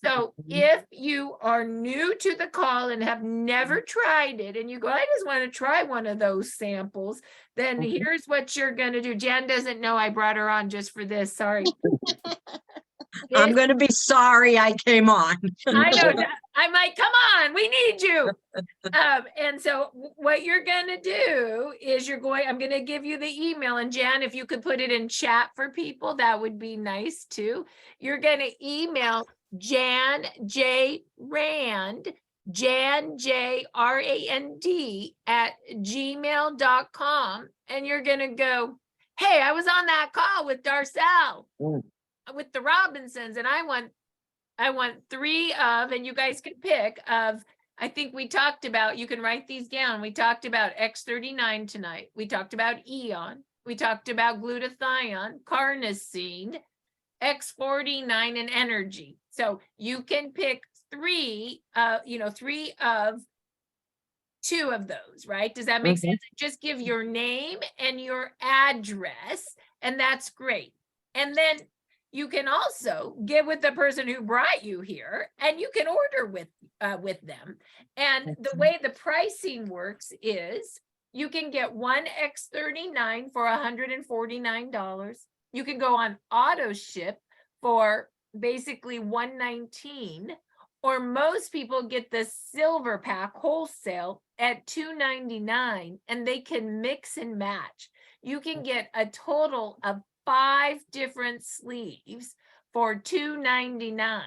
So if you are new to the call and have never tried it, and you go, I just want to try one of those samples, then here's what you're going to do. Jan doesn't know I brought her on just for this. Sorry. I'm going to be sorry I came on. I know. I'm like, come on, we need you. And so what you're going to do is I'm going to give you the email, and Jan, if you could put it in chat for people, that would be nice too. You're going to email Jan J Rand, Jan J RAND @gmail.com, and you're going to go, hey, I was on that call with Darcel, with the Robinsons, and I want 3 of, and you guys can pick of, I think we talked about, you can write these down. We talked about X39 tonight. We talked about Aeom. We talked about glutathione, carnosine, X49, and energy. So you can pick 3 of 2 of those, right? Does that make sense? Just give your name and your address, and that's great. And then you can also get with the person who brought you here, and you can order with them. And the way the pricing works is you can get 1 X39 for $149. You can go on auto ship for basically $119, or most people get the silver pack wholesale at $299, and they can mix and match. You can get a total of 5 different sleeves for $299.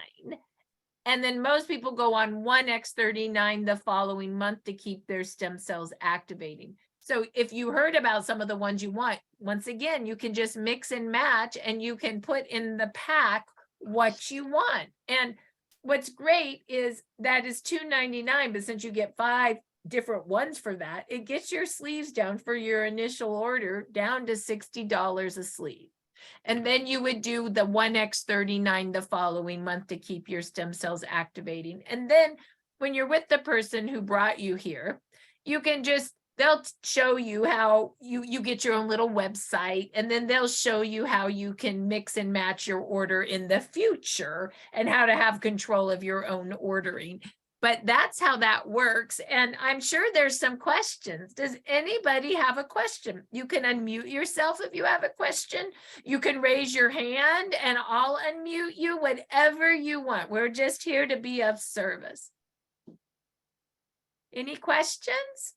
And then most people go on 1 X39 the following month to keep their stem cells activating. So if you heard about some of the ones you want, once again, you can just mix and match, and you can put in the pack what you want. And what's great is that is $299, but since you get 5 different ones for that, it gets your sleeves down for your initial order down to $60 a sleeve. And then you would do the 1 X39 the following month to keep your stem cells activating. And then when you're with the person who brought you here, you can they'll show you how you get your own little website, and then they'll show you how you can mix and match your order in the future and how to have control of your own ordering. But that's how that works. And I'm sure there's some questions. Does anybody have a question? You can unmute yourself if you have a question. You can raise your hand and I'll unmute you, whatever you want. We're just here to be of service. Any questions?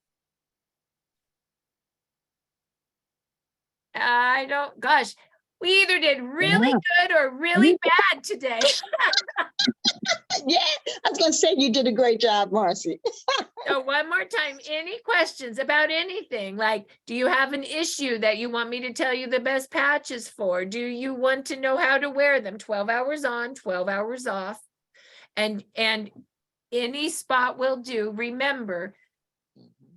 Gosh, we either did really good or really bad today. Yeah, I was going to say you did a great job, Marci. So one more time, any questions about anything? Like, do you have an issue that you want me to tell you the best patches for? Do you want to know how to wear them? 12 hours on, 12 hours off. And any spot will do. Remember,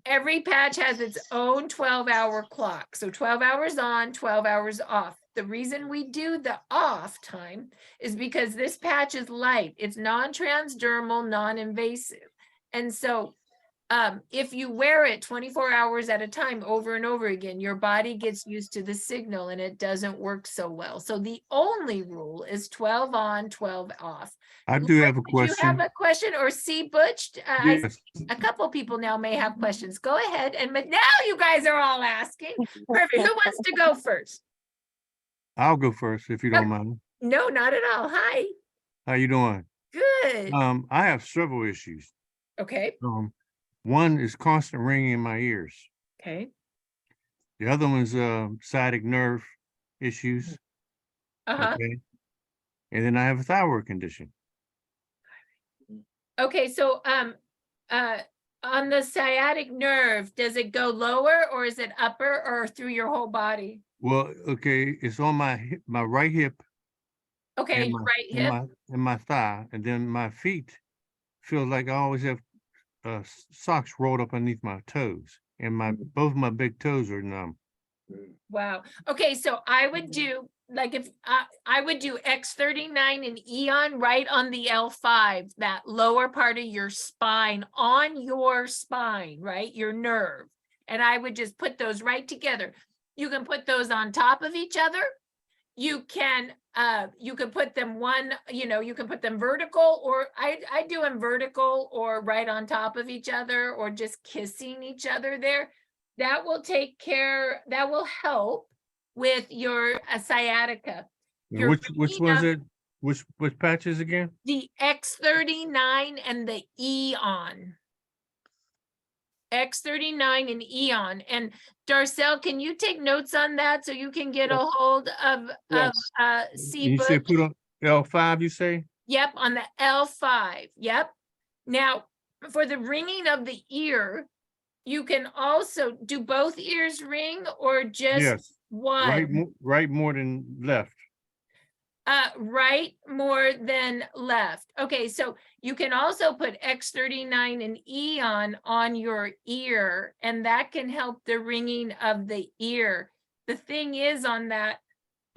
every patch has its own 12-hour clock. So 12 hours on, 12 hours off. The reason we do the off time is because this patch is light. It's non-transdermal, non-invasive. And so if you wear it 24 hours at a time over and over again, your body gets used to the signal and it doesn't work so well. So the only rule is 12 on, 12 off. I do have a Do you have question. a question, or see Butch? Yes. A couple people now may have questions. Go ahead. And now you guys are all asking. Perfect. Who wants to go first? I'll go first if you don't mind. No, not at all. Hi. How you doing? Good. I have several issues. Okay. One is constant ringing in my ears. Okay. The other one's sciatic nerve issues. Uh-huh. Okay. And then I have a thyroid condition. Okay, so on the sciatic nerve, does it go lower or is it upper or through your whole body? Well, okay, it's on my right hip. Okay, and my, right and hip. my thigh, and then my feet feel like I always have socks rolled up underneath my toes, and both my big toes are numb. Wow. Okay, so I would do like if I would do X39 and Aeom right on the L5, that lower part of your spine, on your spine, right? Your nerve. And I would just put those right together. You can put those on top of each other. You can put them you can put them vertical, or I do them vertical or right on top of each other, or just kissing each other there. That will that will help with your sciatica. And Your which was it? Which patches again? The X39 and the Aeom. X39 and Aeom. And Darcel, can you take notes on that so you can get a hold of You say Butch? put on L5, you say? Yep, on the L5. Yep. Now, for the ringing of the ear, you can also do both ears ring or just Yes. one? Right more than left. Right more than left. Okay, so you can also put X39 and Aeom on your ear, and that can help the ringing of the ear. The thing is on that,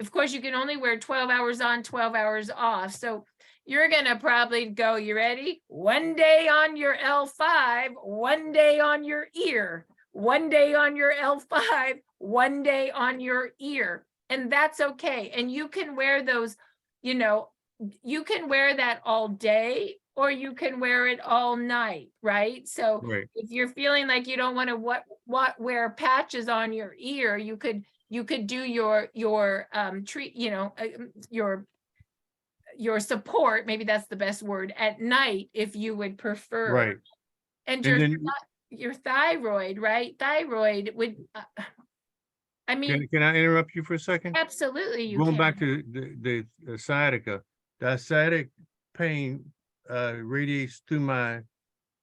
of course, you can only wear 12 hours on, 12 hours off. So you're gonna probably go, you ready? One day on your L5, one day on your ear, one day on your L5, one day on your ear. And that's okay. And you can wear those, you can wear that all day, or you can wear it all night, right? So Right. if you're feeling like you don't want to wear patches on your ear, you could do your treat, your support, maybe that's the best word, at night if you would prefer. Right. And And then your thyroid, right? Thyroid would, I mean, can I interrupt you for a second? absolutely you Going can. back to the sciatica, the sciatic pain radiates through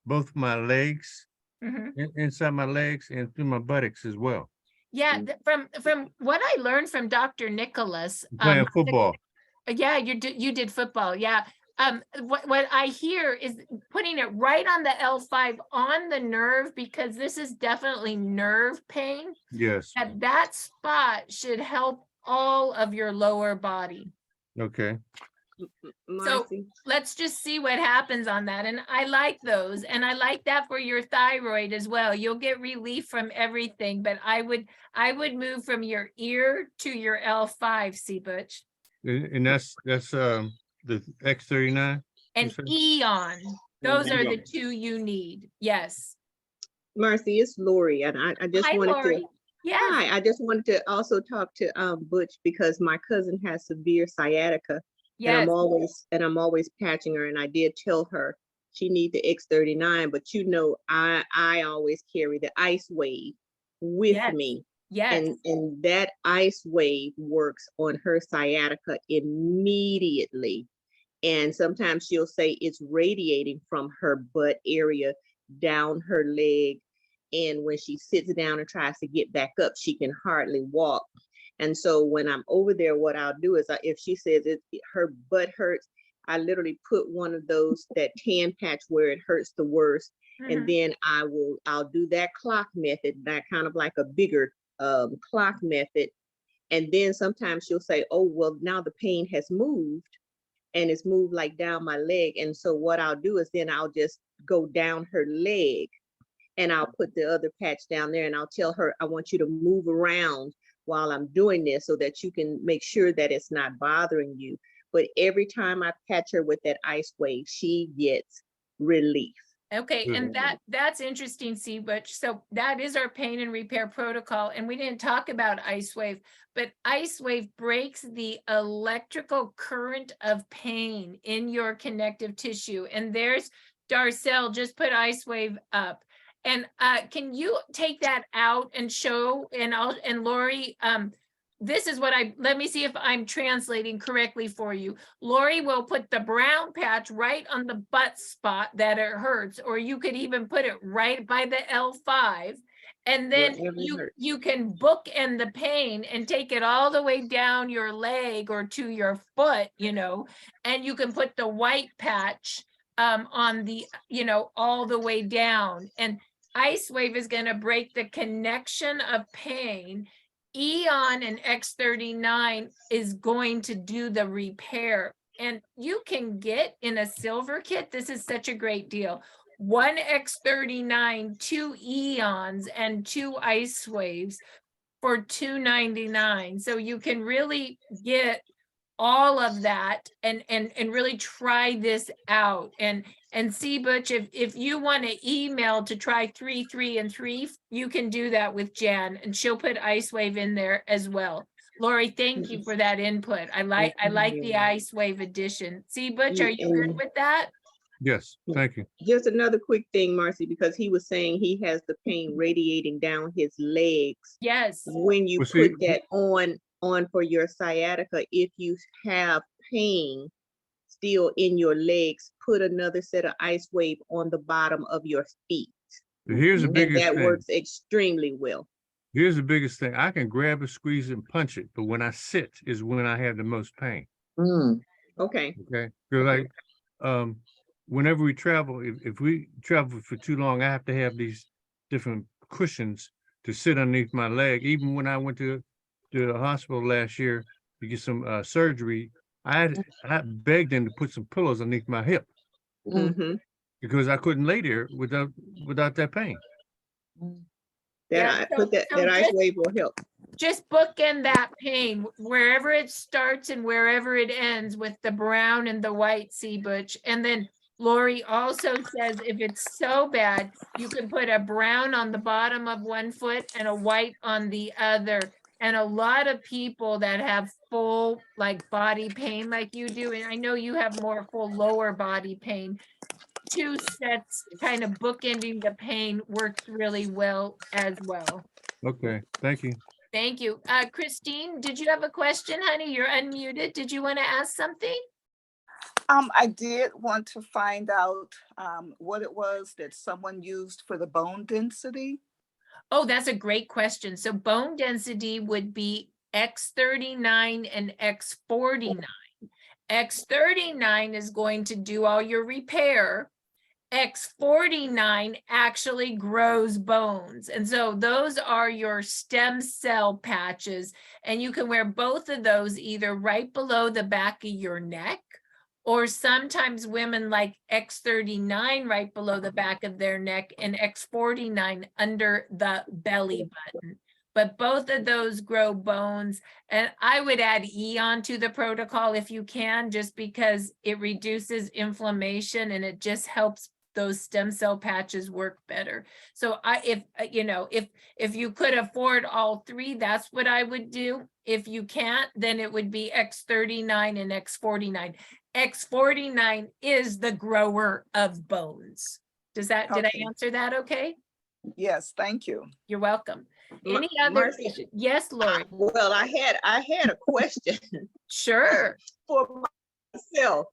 both my legs, Mhm. inside my legs, and through my buttocks as well. Yeah, from what I learned from Dr. Nicholas, Playing football. yeah, you did football. Yeah. What I hear is putting it right on the L5 on the nerve, because this is definitely nerve pain. Yes. That spot should help all of your lower body. Okay. So Marci, let's just see what happens on that. And I like those. And I like that for your thyroid as well. You'll get relief from everything, but I would move from your ear to your L5, see Butch. And that's the X39 And said? Aeom. Those are the Aeom. two you need. Yes. Marci, it's Lori, and I just Hi, wanted Lori. to. Yes. Hi, I just wanted to also talk to Butch, because my cousin has severe sciatica, and Yes. I'm always patching her, and I did tell her she need the X39, but I always carry the Ice Wave with Yes. me. Yes. And that Ice Wave works on her sciatica immediately. And sometimes she'll say it's radiating from her butt area down her leg. And when she sits down and tries to get back up, she can hardly walk. And so when I'm over there, what I'll do is if she says her butt hurts, I literally put one of those, that tan patch where it hurts the worst. And then I'll do that clock method, that kind of like a bigger clock method. And then sometimes she'll say, oh, well, now the pain has moved, and it's moved like down my leg. And so what I'll do is then I'll just go down her leg, and I'll put the other patch down there, and I'll tell her, I want you to move around while I'm doing this so that you can make sure that it's not bothering you. But every time I patch her with that Ice Wave, she gets relief. Okay, and that's interesting, see, Butch. So that is our pain and repair protocol. And we didn't talk about Ice Wave, but Ice Wave breaks the electrical current of pain in your connective tissue. And there's Darcel, just put Ice Wave up. And can you take that out and show, and Lori, this is what let me see if I'm translating correctly for you. Lori will put the brown patch right on the butt spot that it hurts, or you could even put it right by the L5. And then you can bookend the pain and take it all the way down your leg or to your foot, and you can put the white patch on the, all the way down. And Ice Wave is going to break the connection of pain Aeom and X39 is going to do the repair. And you can get in a silver kit, this is such a great deal, 1 X39, 2 Aeons, and 2 ice waves for $2.99. So you can really get all of that and really try this out and see, Butch, if you want to email to try 3, 3, and 3, you can do that with Jan, and she'll put Ice Wave in there as well. Lori, thank you for that input. I like the Ice Wave edition. See, Butch, are you good with that? Yes, thank you. Just another quick thing, Marci, because he was saying he has the pain radiating down his legs. Yes. When you Well, see, put that on for your sciatica, if you have pain still in your legs, put another set of Ice Wave on the bottom of your feet. Here's the And biggest that thing. works extremely well. Here's the biggest thing. I can grab a squeeze and punch it, but when I sit is when I have the most pain. Okay. Okay. Because like, whenever we travel, if we travel for too long, I have to have these different cushions to sit underneath my leg. Even when I went to the hospital last year to get some surgery, I begged them to put some pillows underneath my hip because I couldn't lay there without that pain. That Ice Wave will help. Just bookend that pain wherever it starts and wherever it ends with the brown and the white, see, Butch. And then Lori also says if it's so bad, you can put a brown on the bottom of one foot and a white on the other. And a lot of people that have full like body pain like you do, and I know you have more full lower body pain, 2 sets kind of bookending the pain works really well as well. Okay, thank you. Thank you. Christine, did you have a question, honey? You're unmuted. Did you want to ask something? I did want to find out what it was that someone used for the bone density. Oh, that's a great question. So bone density would be X39 and X49. X39 is going to do all your repair. X49 actually grows bones. And so those are your stem cell patches. And you can wear both of those either right below the back of your neck, or sometimes women like X39 right below the back of their neck and X49 under the belly button. But both of those grow bones. And I would add Aeom to the protocol if you can, just because it reduces inflammation and it just helps those stem cell patches work better. So if you could afford all 3, that's what I would do. If you can't, then it would be X39 and X49. X49 is the grower of bones. Did I answer that okay? Yes, thank you. You're welcome. Any other question? Yes, Lori. Well, I had a question. Sure. For myself.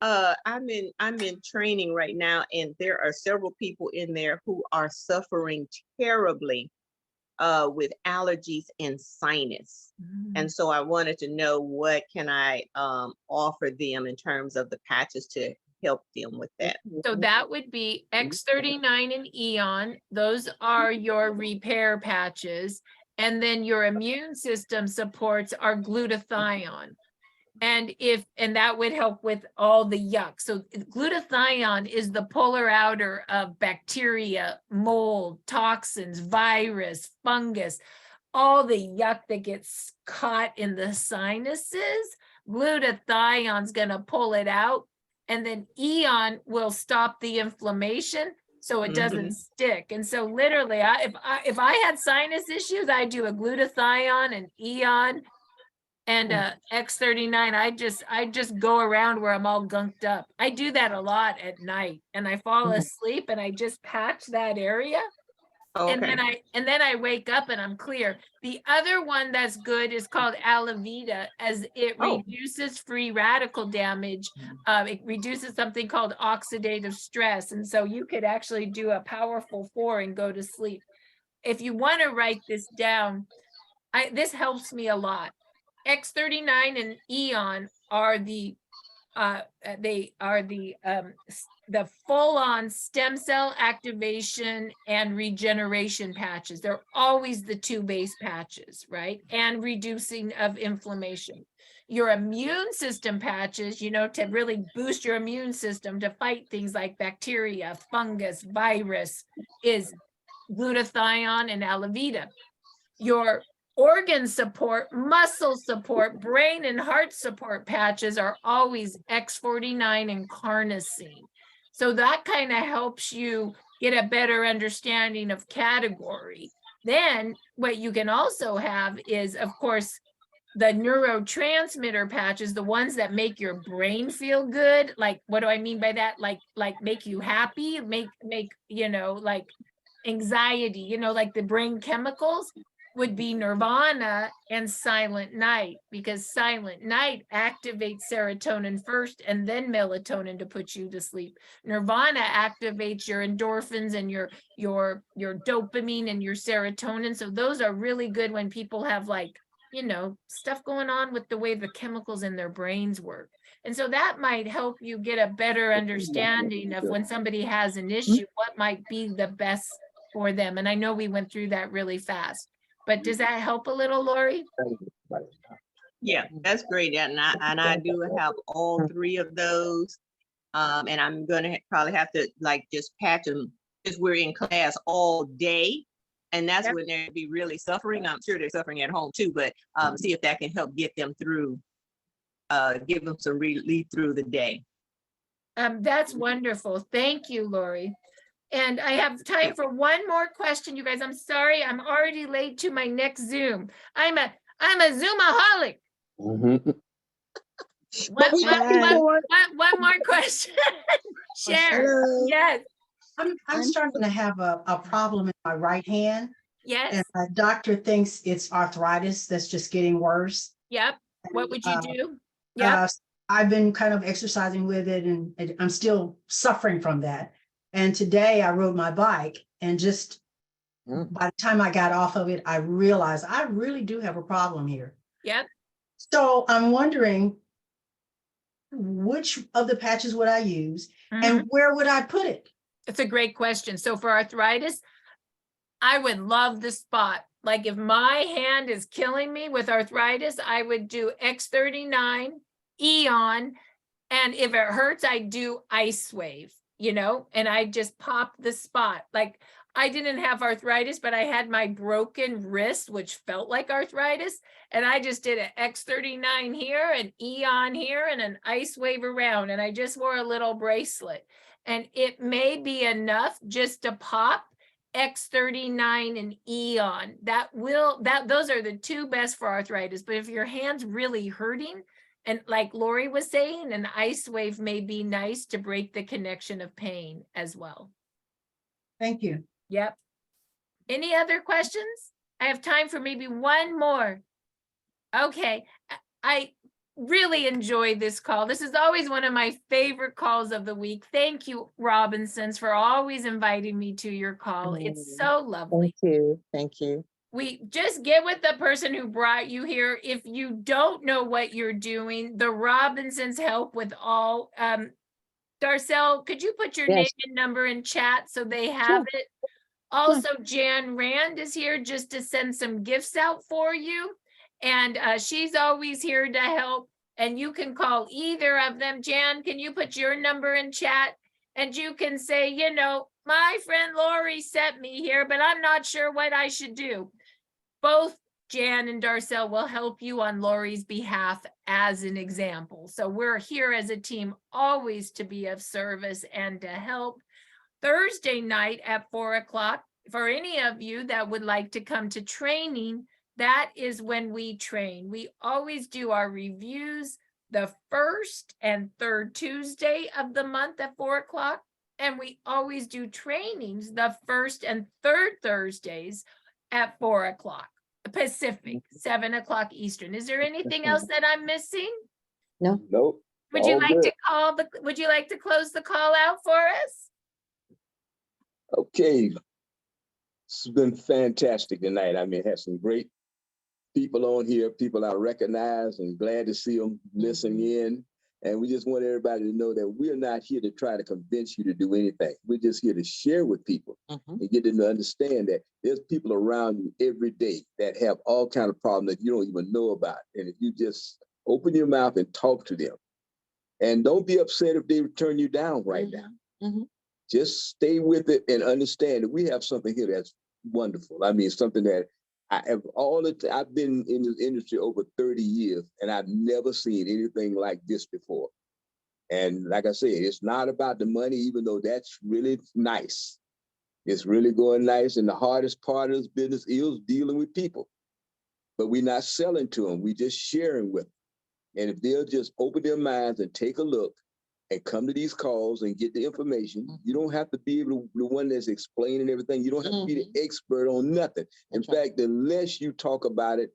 I'm in training right now, and there are several people in there who are suffering terribly with allergies and sinus. And so I wanted to know what can I offer them in terms of the patches to help them with that. So that would be X39 and Aeom. Those are your repair patches. And then your immune system supports our glutathione. And that would help with all the yuck. So glutathione is the polar outer of bacteria, mold, toxins, virus, fungus, all the yuck that gets caught in the sinuses. Glutathione's gonna pull it out, and then Aeom will stop the inflammation so it doesn't stick. And so literally, if I had sinus issues, I do a glutathione and Aeom and X39. I just go around where I'm all gunked up. I do that a lot at night, and I fall asleep and I just patch that area. Okay. And then I wake up and I'm clear. The other one that's good is called Alavita, as it reduces free radical damage. It reduces something called oxidative stress. And so you could actually do a powerful 4 and go to sleep. If you want to write this down, this helps me a lot. X39 and Aeom are the the full-on stem cell activation and regeneration patches. They're always the two base patches, right? And reducing of inflammation. Your immune system patches, you know, to really boost your immune system to fight things like bacteria, fungus, virus, is glutathione and Alavita. Your organ support, muscle support, brain and heart support patches are always X39 and carnosine. So that kind of helps you get a better understanding of category. Then what you can also have is, of course, the neurotransmitter patches, the ones that make your brain feel good. Like, what do I mean by that? Like make you happy, make, you know, like anxiety, you know, like the brain chemicals would be Nirvana and Silent Night, because Silent Night activates serotonin first and then melatonin to put you to sleep. Nirvana activates your endorphins and your dopamine and your serotonin. So those are really good when people have, like, you know, stuff going on with the way the chemicals in their brains work. And so that might help you get a better understanding of when somebody has an issue, what might be the best for them. And I know we went through that really fast, but does that help a little, Lori? Yeah, that's great. And I do have all three of those. And I'm gonna probably have to like just patch them because we're in class all day. And that's when they'll be really suffering. I'm sure they're suffering at home too, but see if that can help get them through, give them some relief through the day. That's wonderful. Thank you, Lori. And I have time for one more question, you guys. I'm sorry, I'm already late to my next Zoom. I'm a Zoomaholic. Mm-hmm. One more question. Sharon, yes. I'm starting to have a problem in my right hand. Yes. And my doctor thinks it's arthritis that's just getting worse. Yep. What would you do? Yeah. I've been kind of exercising with it, and I'm still suffering from that. And today I rode my bike, and just by the time I got off of it, I realized I really do have a problem here. Yep. So I'm wondering, which of the patches would I use, and where would I put it? It's a great question. So for arthritis, I would love the spot. Like if my hand is killing me with arthritis, I would do X39, Aeom, and if it hurts, I do Icewave, you know, and I just pop the spot. Like I didn't have arthritis, but I had my broken wrist, which felt like arthritis. And I just did an X39 here, an Aeom here, and an Icewave around. And I just wore a little bracelet. And it may be enough just to pop X39 and Aeom. Those are the two best for arthritis. But if your hand's really hurting, and like Lori was saying, an Icewave may be nice to break the connection of pain as well. Thank you. Yep. Any other questions? I have time for maybe one more. Okay. I really enjoyed this call. This is always one of my favorite calls of the week. Thank you, Robinsons, for always inviting me to your call. It's so lovely. Thank you. Thank you. We just get with the person who brought you here. If you don't know what you're doing, the Robinsons help with all. Darcel, could you put your name and number in chat so they have it? Also, Jan Rand is here just to send some gifts out for you. And she's always here to help. And you can call either of them. Jan, can you put your number in chat? And you can say, you know, my friend Lori sent me here, but I'm not sure what I should do. Both Jan and Darcel will help you on Lori's behalf as an example. So we're here as a team always to be of service and to help. Thursday night at 4 o'clock, for any of you that would like to come to training, that is when we train. We always do our reviews the first and third Tuesday of the month at 4 o'clock. And we always do trainings the first and third Thursdays at 4 o'clock Pacific, 7 o'clock Eastern. Is there anything else that I'm missing? No. Nope. Would you like to would you like to close the call out for us? Okay. It's been fantastic tonight. I mean, had some great people on here, people I recognize, and glad to see them listening in. And we just want everybody to know that we're not here to try to convince you to do anything. We're just here to share with people and get them to understand that there's people around you every day that have all kinds of problems that you don't even know about. And if you just open your mouth and talk to them, and don't be upset if they turn you down right now. Just stay with it and understand that we have something here that's wonderful. I mean, something that I've been in this industry over 30 years, and I've never seen anything like this before. And like I said, it's not about the money, even though that's really nice. It's really going nice. And the hardest part of this business is dealing with people. But we're not selling to them. We're just sharing with them. And if they'll just open their minds and take a look and come to these calls and get the information, you don't have to be able to, the one that's explaining everything. You don't have to be the expert on nothing. In fact, the less you talk about it,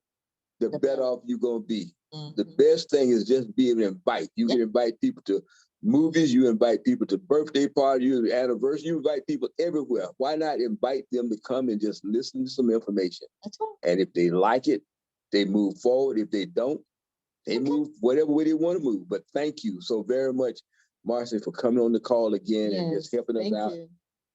the better off you're going to be. The best thing is just be able to invite. You can invite people to movies, you invite people to birthday parties, you anniversary, you invite people everywhere. Why not invite them to come and just listen to some information? And if they like it, they move forward. If they don't, they move whatever way they want to move. But thank you so very much, Marci, for coming on the call again and just helping us out.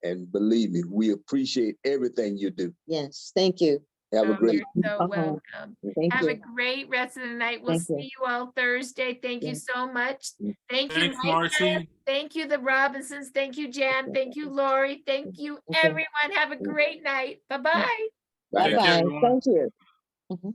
And believe me, we appreciate everything you do. Yes, thank you. Have a great You're so welcome. Thank Have you. a great rest of the night. We'll Thank you. see you all Thursday. Thank you so much. Thank you, Thanks, Micah. Marci. Thank you, the Robinsons. Thank you, Jan. Thank you, Lori. Thank you, everyone. Have a great night. Bye-bye. Take care, Bye-bye. everyone. Thank you.